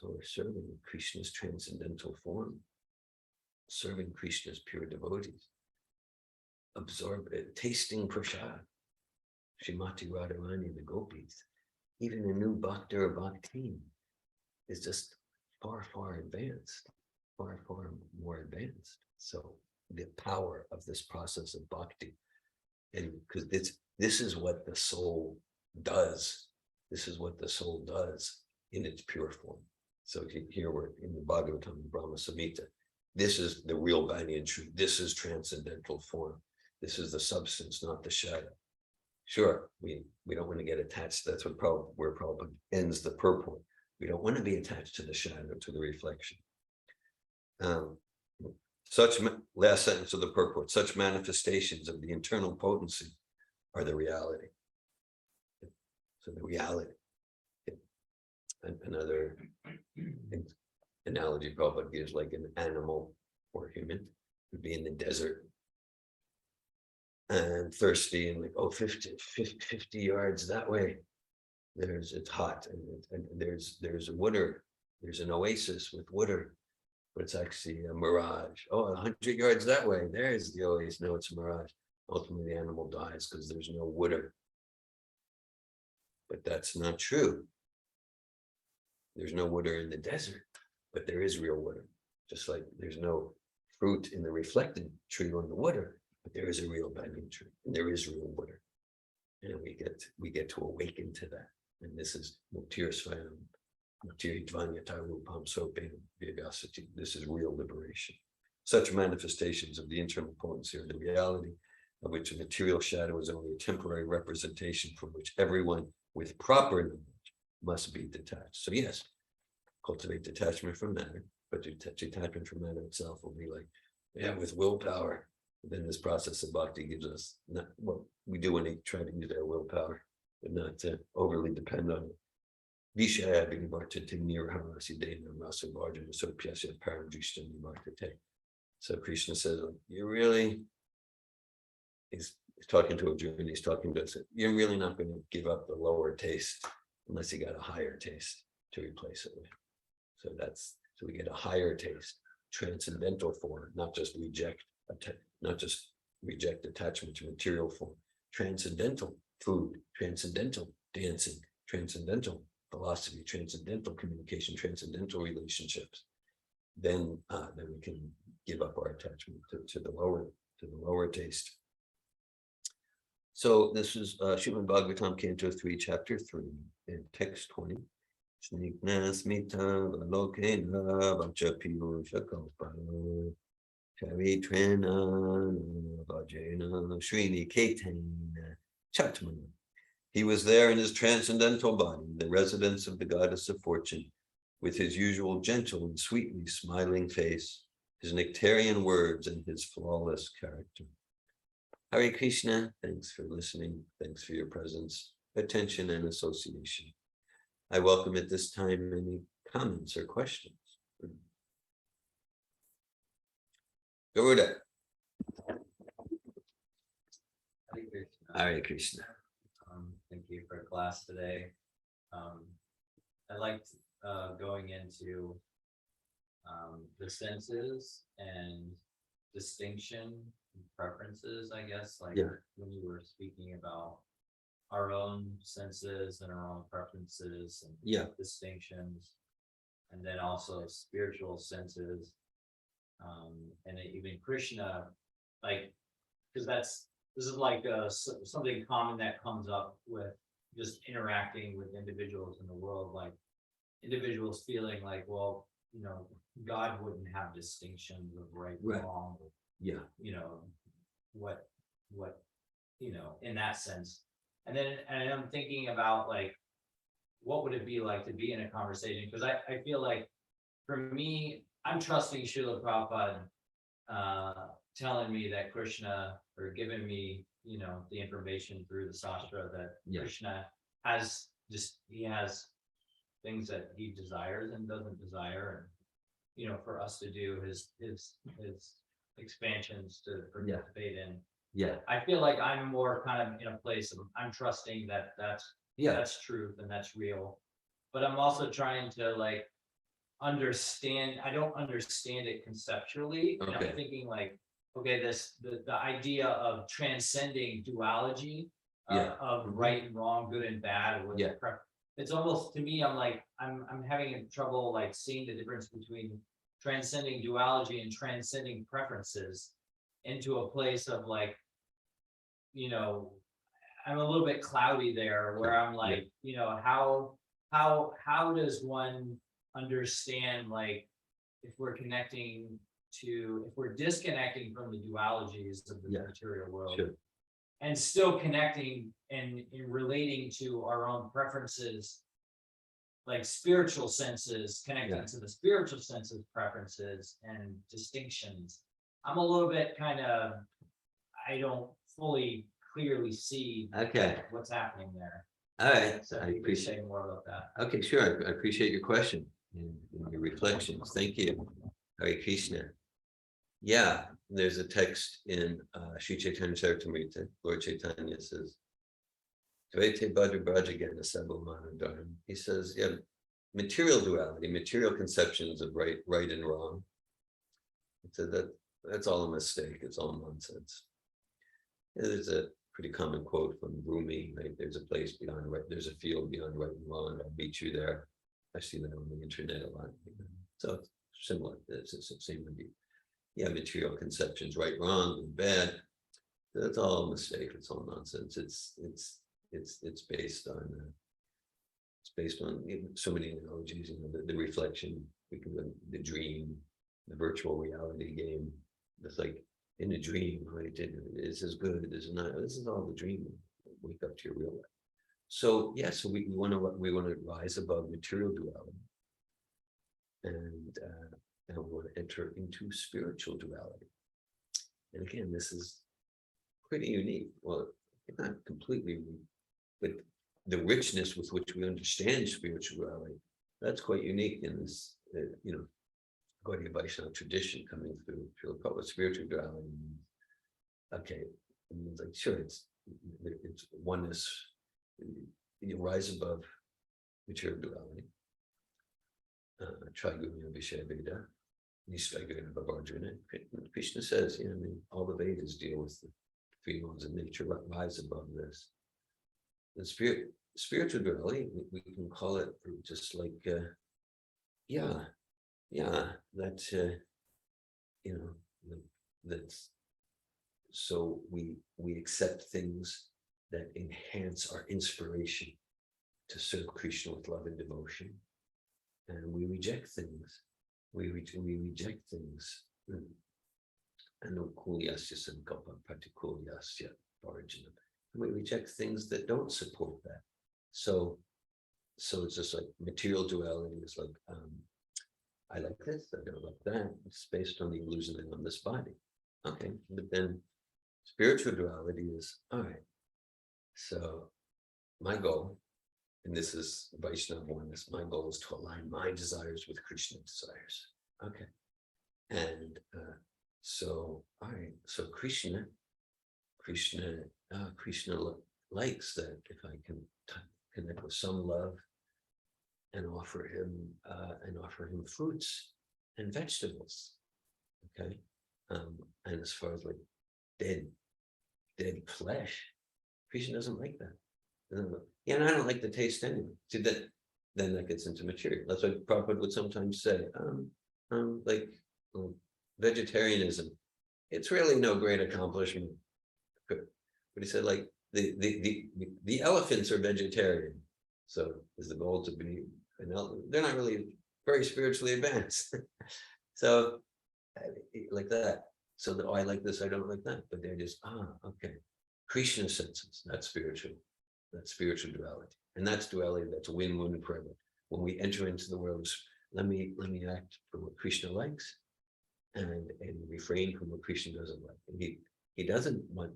who are serving Krishna's transcendental form, serving Krishna's pure devotees, absorb it, tasting prasad, Srimati Radharani and the gopis. Even a new bhakta or bhaktin is just far more advanced. So the power of this process of bhakti, and because this is what the soul does. This is what the soul does in its pure form. So here we're in the Bhagavatam, Brahma Samhita. This is the real Banyan truth. This is transcendental form. This is the substance, not the shadow. Sure, we don't want to get attached. That's where Prabhupada ends the purport. We don't want to be attached to the shadow, to the reflection. Last sentence of the purport, such manifestations of the internal potency are the reality. So the reality. Another analogy Prabhupada gives, like an animal or human would be in the desert and thirsty and like, oh, 50 yards that way. It's hot and there's water. There's an oasis with water, but it's actually a mirage. Oh, 100 yards that way. There's the oasis. No, it's a mirage. Ultimately, the animal dies because there's no water. But that's not true. There's no water in the desert, but there is real water. Just like there's no fruit in the reflected tree on the water, but there is a real banyan tree, and there is real water. And we get to awaken to that. And this is Muktir Swayam, Muktir Dvanyata Rupam Sopam Vyasati. This is real liberation. Such manifestations of the internal potency are the reality, of which a material shadow is only a temporary representation from which everyone with proper knowledge must be detached. So yes, cultivate detachment from matter, but detachment from matter itself will be like, yeah, with willpower. Then this process of bhakti gives us not what we do when we try to use our willpower, but not to overly depend on it. So Krishna says, you really, he's talking to Arjuna, he's talking to us, you're really not going to give up the lower taste unless you got a higher taste to replace it with. So we get a higher taste, transcendental form, not just reject attachment to material form, transcendental food, transcendental dancing, transcendental philosophy, transcendental communication, transcendental relationships. Then we can give up our attachment to the lower taste. So this is Srimad Bhagavatam, Canto 3, Chapter 3, in text 20. Snikna smita lokena vachapiyo shakalpa chavitrena vajena srini ketena chatmana. He was there in his transcendental body, the residence of the goddess of fortune, with his usual gentle and sweetly smiling face, his nectarian words, and his flawless character. Hare Krishna, thanks for listening. Thanks for your presence, attention, and association. I welcome at this time any comments or questions. Garuda. Hare Krishna. Thank you for class today. I liked going into the senses and distinction preferences, I guess, like when you were speaking about our own senses and our own preferences and distinctions, and then also spiritual senses, and even Krishna, like, because this is like something common that comes up with just interacting with individuals in the world, like individuals feeling like, well, God wouldn't have distinctions of right and wrong. What in that sense. And I'm thinking about, like, what would it be like to be in a conversation? Because I feel like, for me, I'm trusting Srila Prabhupada telling me that Krishna, or giving me, the information through the Sastra that Krishna has he has things that he desires and doesn't desire, and for us to do his expansions to participate in. I feel like I'm more kind of in a place of, I'm trusting that's truth and that's real, but I'm also trying to, like, understand. I don't understand it conceptually. And I'm thinking, like, okay, the idea of transcending duality of right and wrong, good and bad. It's almost, to me, I'm like, I'm having trouble, like, seeing the difference between transcending duality and transcending preferences into a place of, like, I'm a little bit cloudy there, where I'm like, how does one understand, like, if we're disconnecting from the dualities of the material world, and still connecting and relating to our own preferences, like spiritual senses, connecting to the spiritual senses, preferences, and distinctions. I'm a little bit kind of, I don't fully clearly see Okay, what's happening there. all right, So I if you could appreciate. say more about that. Okay, sure. I appreciate your question and your reflections. Thank you. Hare Krishna. Yeah, there's a text in Sri Chaitanya Charitamrita. Lord Chaitanya says, Dvaite Bhadra Brajagana Sabhamana Dharma. He says, yeah, material duality, material conceptions of right and wrong. He said that's all a mistake. It's all nonsense. Yeah, there's a pretty common quote from Rumi, right? There's a place beyond right, there's a field beyond right and wrong. I'll meet you there. I see that on the internet a lot. So it's similar. It's the same idea. Yeah, material conceptions, right, wrong, and bad. That's all a mistake. It's all nonsense. It's based on so many analogies. You know, the reflection, the dream, the virtual reality game. It's like in a dream, right? This is good. This is not. This is all the dream. Wake up to your real life. So yeah, so we want to rise above material duality, and we want to enter into spiritual duality. And again, this is pretty unique. Well, not completely unique, but the richness with which we understand spirituality, that's quite unique in this, Gaudiya Vaishnava tradition coming through. She'll call it spiritual duality. Okay, it means like, sure, it's oneness. You rise above material duality. Triguna Vishaya Veda. Nishtraguna Arjuna. Krishna says, all the Vedas deal with the three modes of nature, rise above this. The spiritual duality, we can call it just like, that's so we accept things that enhance our inspiration to serve Krishna with love and devotion, and we reject things. We reject things. Anukulyasya sankalpa pratikulyasya origin. We reject things that don't support that. So it's just like material duality is like, I like this, I don't like that. It's based on the illusion on this body. Okay, but then spiritual duality is, all right, so my goal, and this is Vaishnava oneness, my goal is to align my desires with Krishna's desires. Okay. And so, all right, so Krishna likes that if I can connect with some love and offer him fruits and vegetables. Okay. And as far as like dead flesh, Krishna doesn't like that. Yeah, and I don't like the taste anyway. See that, then that gets into material. That's why Prabhupada would sometimes say, vegetarianism, it's really no great accomplishment. But he said, like, the elephants are vegetarian. So is the goal to be an elephant? They're not really very spiritually advanced. So like that. So that, I like this, I don't like that. But they're just, okay. Krishna senses, that's spiritual duality. And that's duality, that's win-win forever. When we enter into the world, let me act for what Krishna likes and refrain from what Krishna doesn't like. And he doesn't want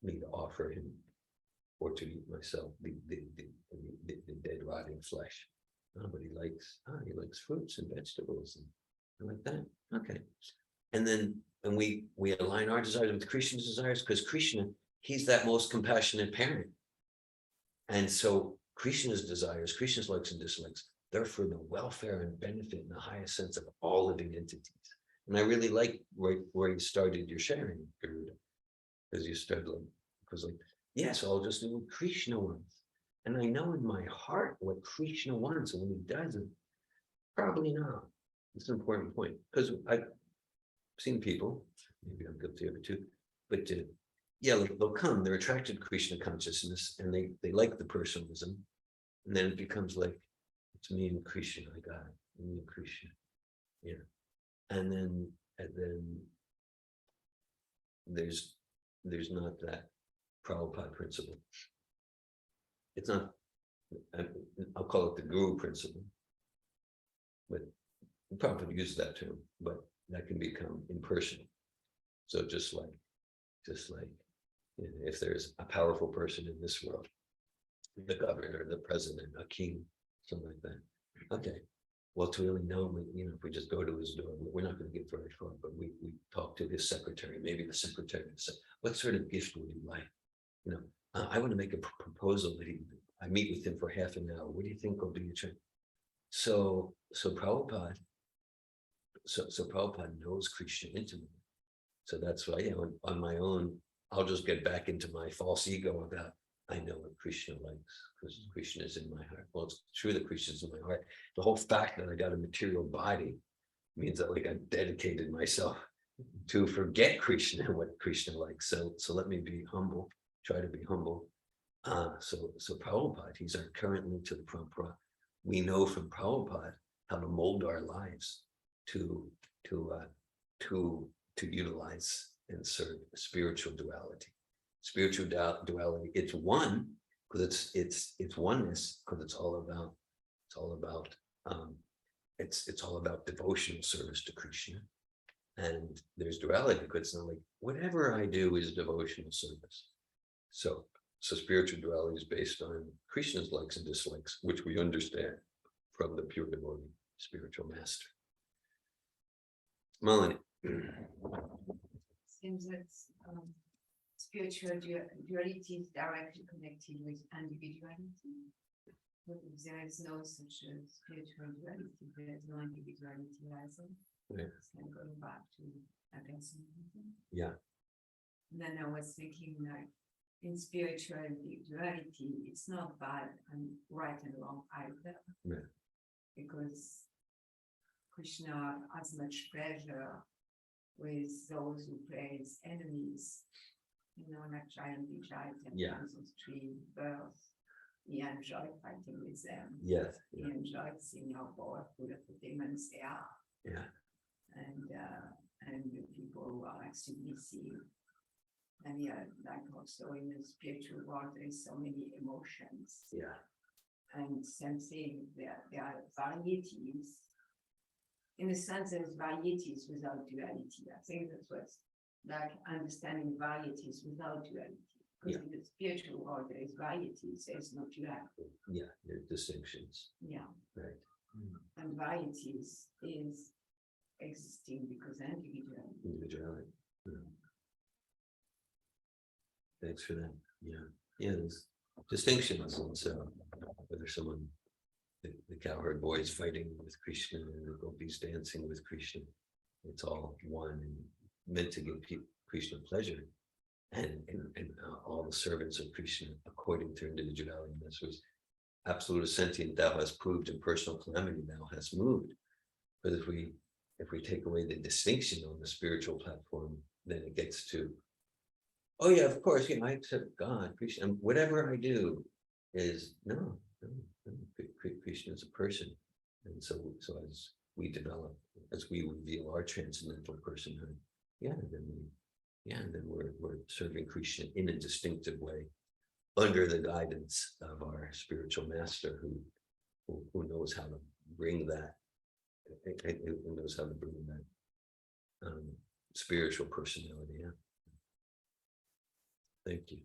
me to offer him or to eat myself the dead rotting flesh. But he likes fruits and vegetables and like that. Okay. And then we align our desires with Krishna's desires, because Krishna, he's that most compassionate parent. And so Krishna's desires, Krishna's likes and dislikes, they're for the welfare and benefit in the highest sense of all living entities. And I really like where you started your sharing, Garuda, because you started yes, I'll just do what Krishna wants. And I know in my heart what Krishna wants, and when he doesn't, probably not. It's an important point, because I've seen people, maybe I'm guilty of it too, but like they'll come, they're attracted to Krishna consciousness, and they like the personalism, and then it becomes like, it's me and Krishna, I got it, me and Krishna, and then there's not that Prabhupada principle. It's not, I'll call it the guru principle, but Prabhupada uses that term, but that can become impersonal. So just like, you know, if there's a powerful person in this world, the governor, the president, a king, something like that. Okay, well, to really know him, you know, if we just go to his door, we're not going to get very far, but we talk to his secretary, maybe the secretary said, what sort of gift would he like? You know, I want to make a proposal that I meet with him for half an hour. What do you think will be your trip? So Prabhupada, so Prabhupada knows Krishna intimately. So that's why, you know, on my own, I'll just get back into my false ego about, I know what Krishna likes, because Krishna is in my heart. Well, it's true that Krishna is in my heart. The whole fact that I got a material body means that like I dedicated myself to forget Krishna and what Krishna likes. So let me be humble, try to be humble. So Prabhupada, he's our current link to the Prabhupada. We know from Prabhupada how to mold our lives to utilize and serve spiritual duality. Spiritual duality, it's one because it's oneness, because it's all about devotional service to Krishna. And there's duality because it's not like whatever I do is devotional service. So spiritual duality is based on Krishna's likes and dislikes, which we understand from the pure devotee spiritual master. Malini. Seems that spiritual duality is directly connected with individuality. But if there is no such a spiritual duality, there is no individuality either. Yeah. It's kind of going back to personalism. Yeah. And then I was thinking, like, in spiritual duality, it's not bad and right and wrong either. Yeah. Because Krishna has much pleasure with those who praise enemies, you know, like giant Vijay Yeah. temples of three births. He enjoyed fighting with them. Yes. He enjoyed seeing how powerful the demons they are. Yeah. And the people who are like submissive. And yeah, like also in the spiritual world, there's so many emotions. Yeah. And same thing, there are varieties. In a sense, there's varieties without duality. I think that's what's like understanding varieties without duality. Because in the spiritual world, there is varieties, there's no duality. Yeah, there are distinctions. Yeah. Right. And varieties is existing because individuality. Individuality. Yeah. Thanks for that. Yeah. Yeah, there's distinctions. And so whether someone, the cowherd boy is fighting with Krishna and the gopis dancing with Krishna, it's all one and meant to give Krishna pleasure. And all the servants of Krishna, according to individuality, and this was absolute sentient, thou hast proved, and personal calamity thou hast moved. But if we take away the distinction on the spiritual platform, then it gets to, oh yeah, of course, you know, I accept God, Krishna, and whatever I do is no. Krishna is a person, and so as we develop, as we reveal our transcendental personhood, then we're serving Krishna in a distinctive way, under the guidance of our spiritual master, who knows how to bring that, who knows how to bring that spiritual personality. Yeah. Thank you,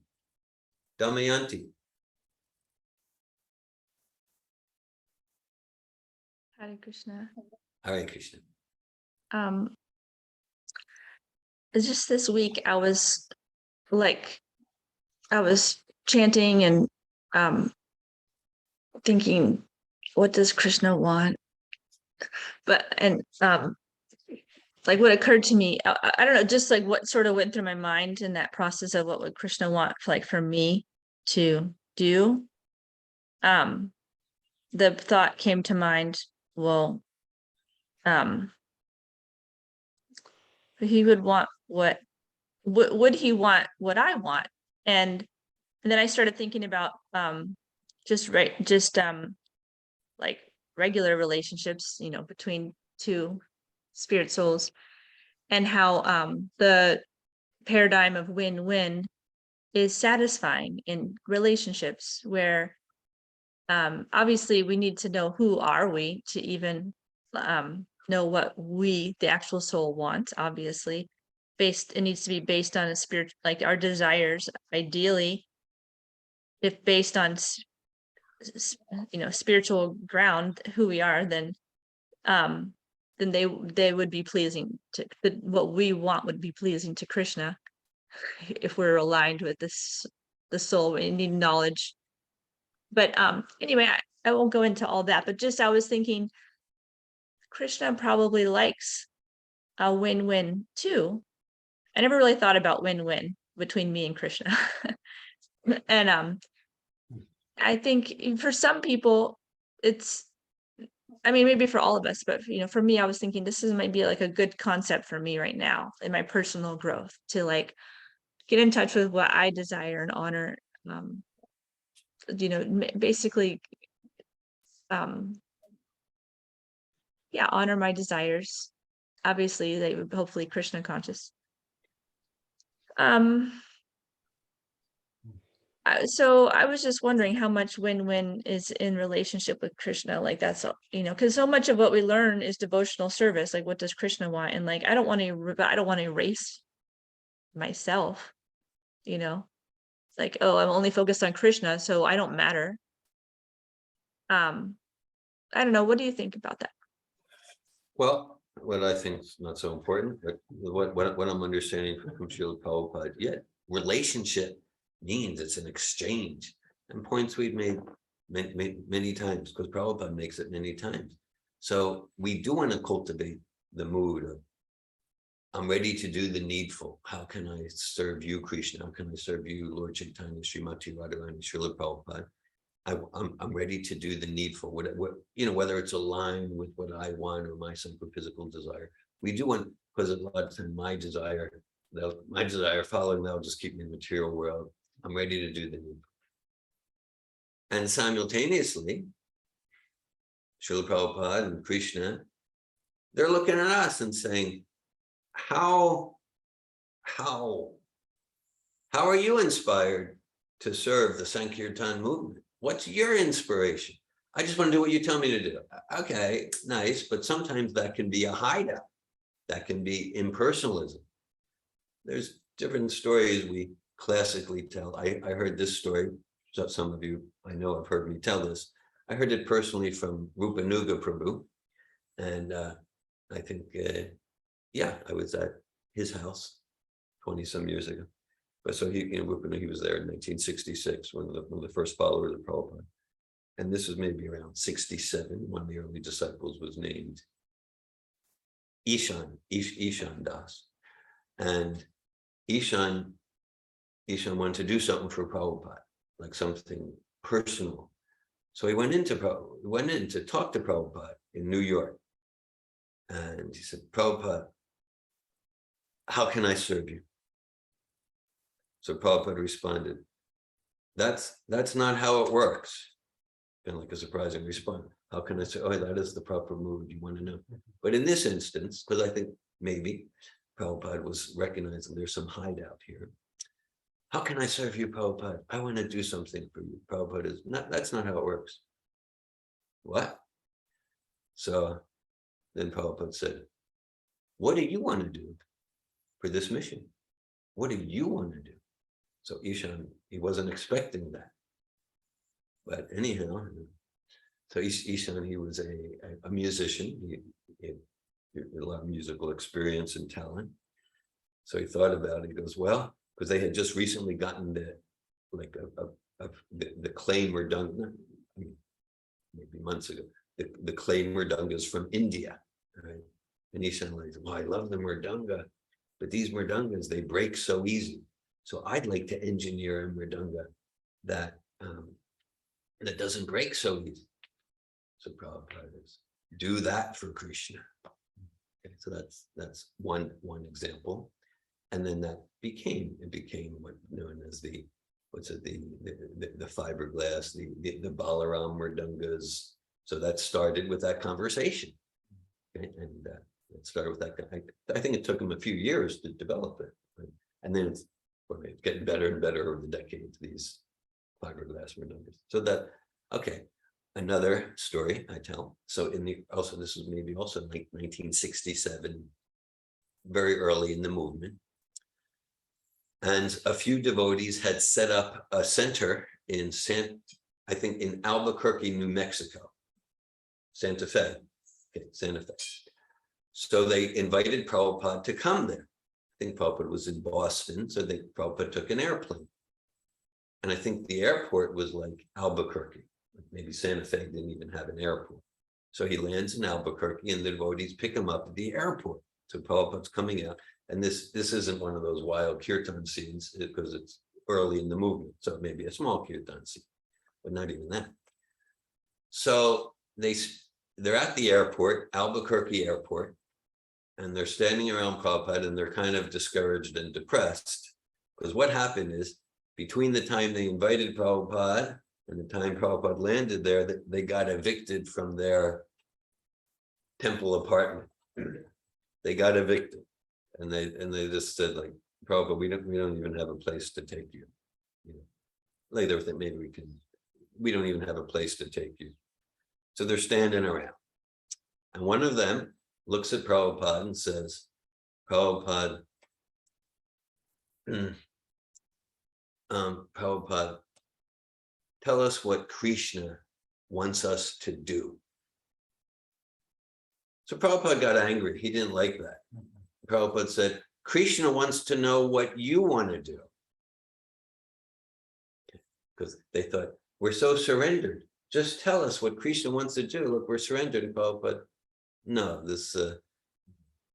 Damayanti. Hare Krishna. Hare Krishna. It's just this week I was chanting and thinking, what does Krishna want? But like what occurred to me, I don't know, just like what sort of went through my mind in that process of what would Krishna want, like for me to do. The thought came to mind, well, he would want what would he want what I want? And then I started thinking about like regular relationships, you know, between two spirit souls, and how the paradigm of win-win is satisfying in relationships where obviously we need to know who are we to even know what we, the actual soul, wants, obviously. it needs to be based on a spirit, like our desires, ideally, if based on spiritual ground, who we are, then they would be pleasing to what we want would be pleasing to Krishna. If we're aligned with the soul, we need knowledge. But anyway, I won't go into all that, but just I was thinking Krishna probably likes a win-win too. I never really thought about win-win between me and Krishna. And I think for some people it's, I mean, maybe for all of us, but for me, I was thinking this might be like a good concept for me right now in my personal growth, to like get in touch with what I desire and honor, basically, honor my desires. Obviously, they would hopefully Krishna conscious. So I was just wondering how much win-win is in relationship with Krishna. Like that's, because so much of what we learn is devotional service. Like, what does Krishna want? And like, I don't want to erase myself, like, oh, I'm only focused on Krishna, so I don't matter. I don't know. What do you think about that? Well, what I think is not so important, but what I'm understanding from Srila Prabhupada, relationship means it's an exchange, and points we've made many times, because Prabhupada makes it many times. So we do want to cultivate the mood of, I'm ready to do the needful. How can I serve you, Krishna? How can I serve you, Lord Chaitanya, Srimati Radharani, Srila Prabhupada? I'm ready to do the needful. Whether it's aligned with what I want or my simple physical desire. We do want, because a lot of time my desire following, they'll just keep me in the material world. I'm ready to do the needful. And simultaneously, Srila Prabhupada and Krishna, they're looking at us and saying, how are you inspired to serve the Sankirtan movement? What's your inspiration? I just want to do what you tell me to do. Okay, nice, but sometimes that can be a hideout. That can be impersonalism. There's different stories we classically tell. I heard this story, so some of you I know have heard me tell this. I heard it personally from Rupanuga Prabhu, and I think, I was at his house 20 some years ago. But so he was there in 1966, one of the first followers of Prabhupada. And this was maybe around 67. One of the early disciples was named Ishan Das. And Ishan wanted to do something for Prabhupada, like something personal. So he went in to talk to Prabhupada in New York. And he said, Prabhupada, how can I serve you? So Prabhupada responded, that's not how it works. Kind of like a surprising response. How can I say, oh, that is the proper mood you want to know? But in this instance, because I think maybe Prabhupada was recognizing there's some hideout here. How can I serve you, Prabhupada? I want to do something for you. Prabhupada is not, that's not how it works. What? So then Prabhupada said, what do you want to do for this mission? What do you want to do? So Ishan, he wasn't expecting that. But anyhow, so Ishan, he was a musician. He had a lot of musical experience and talent. So he thought about it. He goes, well, because they had just recently gotten the clay mridanga, maybe months ago, the clay mridangas from India, right? And Ishan like, well, I love the mridanga, but these mridangas, they break so easy. So I'd like to engineer a mridanga that doesn't break so easy. So Prabhupada is, do that for Krishna. Okay, so that's one example. And then that became what known as the fiberglass, the Balaram mridangas. So that started with that conversation. Okay? And it started with that. I think it took him a few years to develop it. Right? And then it's getting better and better over the decades, these fiberglass mridangas. So that, okay, another story I tell. So this was maybe also like 1967, very early in the movement. And a few devotees had set up a center in I think in Albuquerque, New Mexico. Santa Fe. Okay, Santa Fe. So they invited Prabhupada to come there. I think Prabhupada was in Boston, so Prabhupada took an airplane. And I think the airport was like Albuquerque. Maybe Santa Fe didn't even have an airport. So he lands in Albuquerque and the devotees pick him up at the airport. So Prabhupada's coming out. And this isn't one of those wild kirtan scenes because it's early in the movement. So it may be a small kirtan scene, but not even that. So they're at the airport, Albuquerque airport, and they're standing around Prabhupada and they're kind of discouraged and depressed. Because what happened is between the time they invited Prabhupada and the time Prabhupada landed there, they got evicted from their temple apartment. They got evicted. And they just said, like, Prabhupada, we don't even have a place to take you. You know, later that maybe we don't even have a place to take you. So they're standing around. And one of them looks at Prabhupada and says, Prabhupada, Prabhupada, tell us what Krishna wants us to do. So Prabhupada got angry. He didn't like that. Prabhupada said, Krishna wants to know what you want to do. Because they thought, we're so surrendered. Just tell us what Krishna wants to do. Look, we're surrendered. And Prabhupada, no, this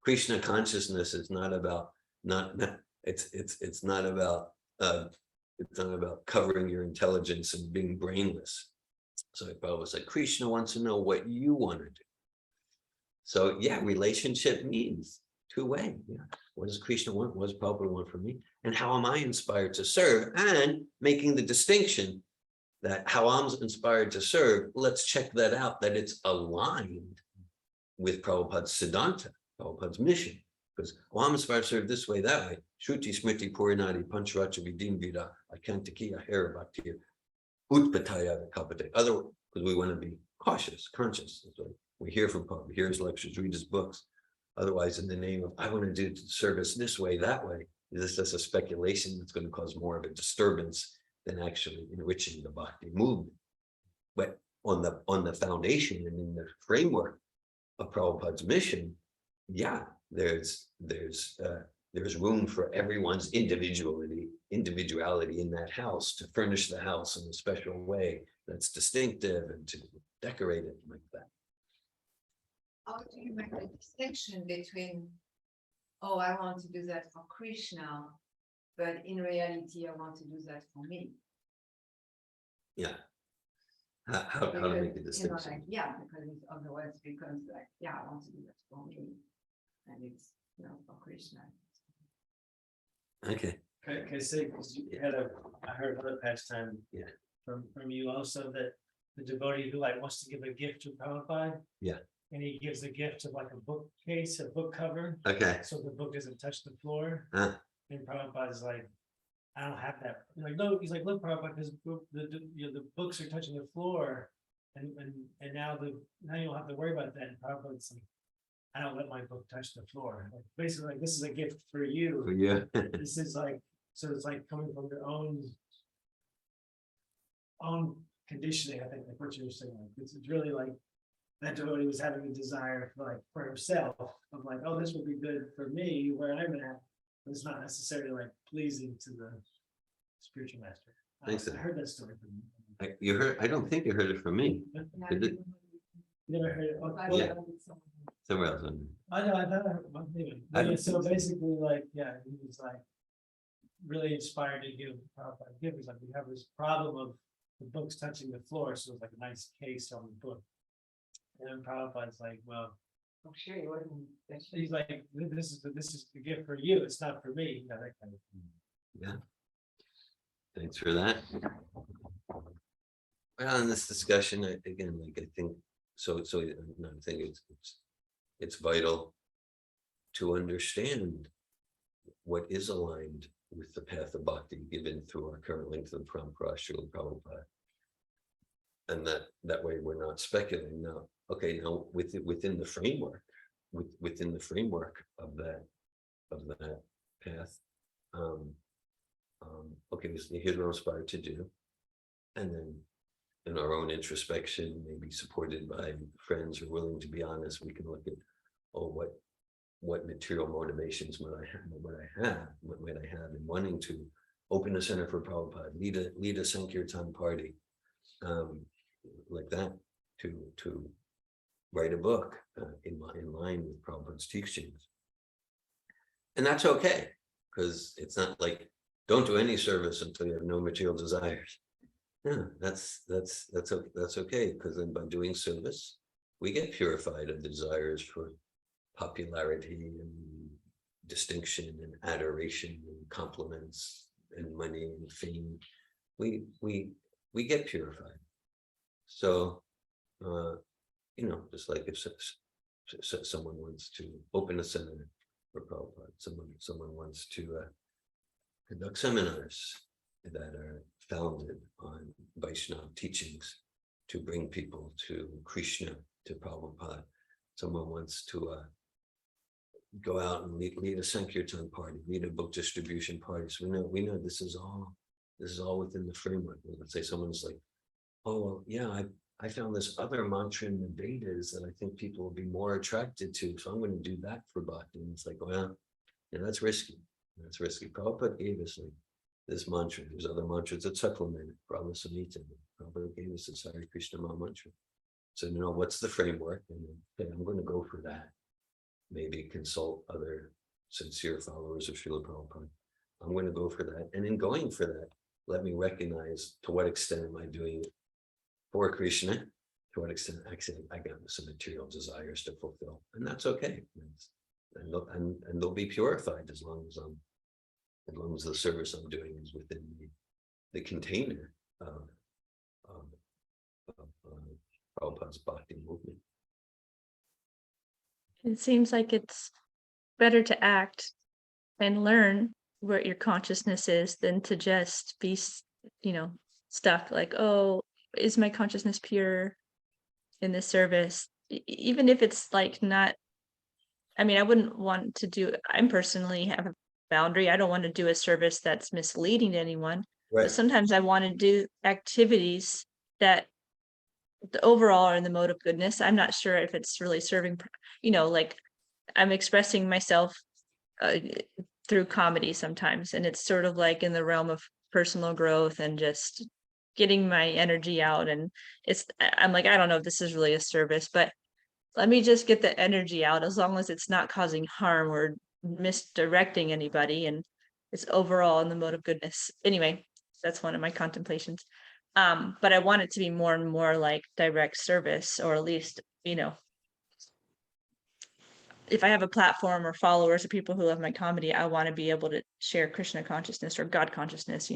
Krishna consciousness is not about, it's not about covering your intelligence and being brainless. So Prabhupada said, Krishna wants to know what you want to do. So yeah, relationship means two-way. Yeah. What does Krishna want? What does Prabhupada want from me? And how am I inspired to serve? And making the distinction that how I'm inspired to serve, let's check that out, that it's aligned with Prabhupada's Siddhanta, Prabhupada's mission. Because, well, I'm inspired to serve this way, that way. Shruti, Smriti, Purinadi, Pancharacha, Vidim, Vida, Akantakiya, Hera, Bhaktiya, Utpataya, Kapate. Other, because we want to be cautious, conscious. That's why we hear from Prabhupada, we hear his lectures, read his books. Otherwise, in the name of, I want to do service this way, that way, this is just a speculation that's going to cause more of a disturbance than actually enriching the bhakti movement. But on the foundation and in the framework of Prabhupada's mission, yeah, there's room for everyone's individuality in that house to furnish the house in a special way that's distinctive and to decorate it like that. How do you make the distinction between, oh, I want to do that for Krishna, but in reality, I want to do that for me? Yeah. How to make the distinction? Like, yeah, because it otherwise becomes like, yeah, I want to do that for me, and it's, for Krishna. Okay. Can I say, because you had I heard another pastime. Yeah. From you also, that the devotee who like wants to give a gift to Prabhupada. Yeah. And he gives a gift of like a bookcase, a book cover. Okay. So the book doesn't touch the floor. Huh. And Prabhupada's like, I don't have that. He's like, no, he's like, look, Prabhupada, because the books are touching the floor, and now you don't have to worry about that. And Prabhupada's like, I don't let my book touch the floor. Like, basically, like, this is a gift for you. For you. This is like, so it's like coming from your own conditioning. I think like what you were saying, like it's really like that devotee was having a desire for himself of like, oh, this would be good for me where I'm at. But it's not necessarily like pleasing to the spiritual master. Thanks. I heard that story from you. You heard? I don't think you heard it from me. Did it? You never heard it? Oh, Yeah. Somewhere else. I know, I thought I maybe. So basically, like, yeah, he was like really inspired to give Prabhupada gift. He's like, we have this problem of the books touching the floor, so it's like a nice case on the book. And then Prabhupada's like, well, I'm sure he wasn't. he's like, this is the gift for you. It's not for me. That kind of thing. Yeah. Thanks for that. Well, in this discussion, again, like I think so. No, I think it's vital to understand what is aligned with the path of bhakti given through our current length of Parampara, Srila Prabhupada, and that way we're not speculating now. Okay, now within the framework, within the framework of that path, okay, here's what I'm inspired to do. And then in our own introspection, maybe supported by friends who are willing to be honest, we can look at, oh, what material motivations might I have, what might I have in wanting to open a center for Prabhupada, lead a Sankirtan party, like that, to write a book in line with Prabhupada's teachings. And that's okay, because it's not like, don't do any service until you have no material desires. Yeah, that's okay, because then by doing service, we get purified of desires for popularity and distinction and adoration and compliments and money and fame. We get purified. So just like if someone wants to open a center for Prabhupada, someone wants to conduct seminars that are founded on Vaishnava teachings to bring people to Krishna, to Prabhupada. Someone wants to go out and lead a Sankirtan party, lead a book distribution party. So we know this is all within the framework. Let's say someone's like, oh, well, yeah, I found this other mantra in the Vedas that I think people will be more attracted to, so I'm going to do that for bhakti. And it's like, well, yeah, that's risky. That's risky. Prabhupada gave us like this mantra. There's other mantras that supplement it. Brahma Samhita. Prabhupada gave us this Hare Krishna Maha mantra. So what's the framework? And then, okay, I'm going to go for that. Maybe consult other sincere followers of Srila Prabhupada. I'm going to go for that. And in going for that, let me recognize to what extent am I doing it for Krishna, to what extent actually I got some material desires to fulfill. And that's okay. And they'll be purified as long as the service I'm doing is within the container of Prabhupada's bhakti movement. It seems like it's better to act and learn where your consciousness is than to just be, stuck like, oh, is my consciousness pure in this service? Even if it's like not, I mean, I wouldn't want to do, I personally have a boundary. I don't want to do a service that's misleading to anyone. Right. But sometimes I want to do activities that the overall are in the mode of goodness. I'm not sure if it's really serving, like I'm expressing myself through comedy sometimes. And it's sort of like in the realm of personal growth and just getting my energy out. And I'm like, I don't know if this is really a service, but let me just get the energy out as long as it's not causing harm or misdirecting anybody. And it's overall in the mode of goodness. Anyway, that's one of my contemplations. But I want it to be more and more like direct service, or at least, if I have a platform or followers or people who love my comedy, I want to be able to share Krishna consciousness or God consciousness,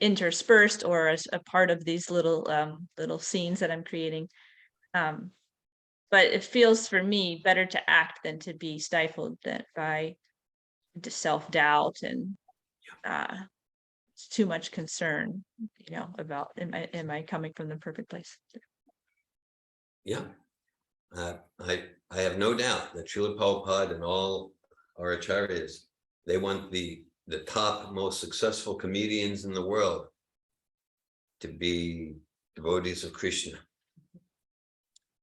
interspersed or as a part of these little scenes that I'm creating. But it feels for me better to act than to be stifled by self-doubt and too much concern, about am I coming from the perfect place? Yeah. I have no doubt that Srila Prabhupada and all our acharyas, they want the top most successful comedians in the world to be devotees of Krishna.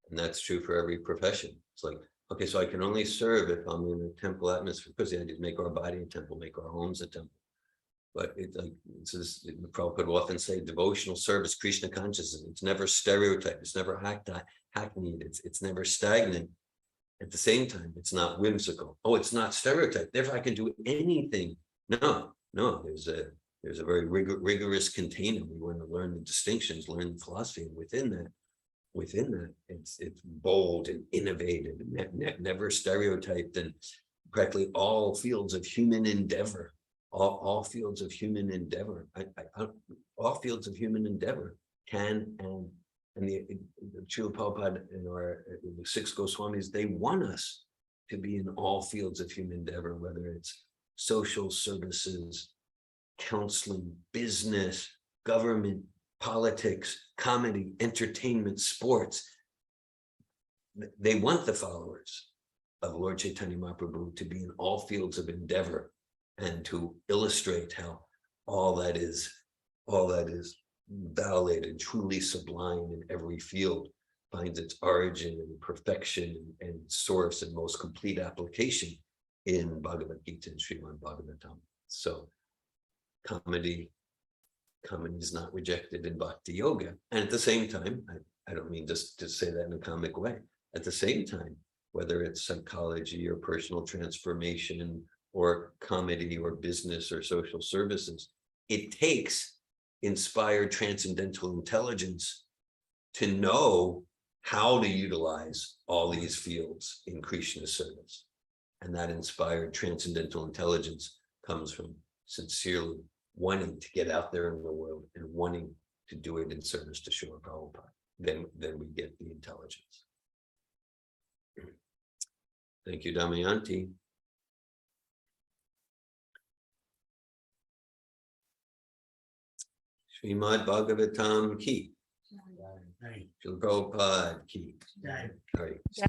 And that's true for every profession. It's like, okay, so I can only serve if I'm in a temple atmosphere, because the idea is make our body a temple, make our homes a temple. But Prabhupada would often say devotional service, Krishna consciousness, it's never stereotyped, it's never hackneyed, it's never stagnant. At the same time, it's not whimsical. Oh, it's not stereotyped, therefore I can do anything. No, there's a very rigorous container. We want to learn the distinctions, learn the philosophy, and within that, it's bold and innovative, never stereotyped, and practically all fields of human endeavor. All fields of human endeavor, all fields of human endeavor can and the Srila Prabhupada and the 6 Goswamis, they want us to be in all fields of human endeavor, whether it's social services, counseling, business, government, politics, comedy, entertainment, sports. They want the followers of Lord Chaitanya Mahaprabhu to be in all fields of endeavor, and to illustrate how all that is valid and truly sublime in every field finds its origin and perfection and source and most complete application in Bhagavad Gita and Srimad Bhagavatam. So comedy is not rejected in Bhakti Yoga. And at the same time, I don't mean just to say that in a comic way, at the same time, whether it's psychology or personal transformation or comedy or business or social services, it takes inspired transcendental intelligence to know how to utilize all these fields in Krishna service. And that inspired transcendental intelligence comes from sincerely wanting to get out there in the world and wanting to do it in service to Srila Prabhupada. Then we get the intelligence. Thank you, Damayanti. Srimad Bhagavatam ki. Right. Srila Prabhupada ki. Right. Hare Krishna.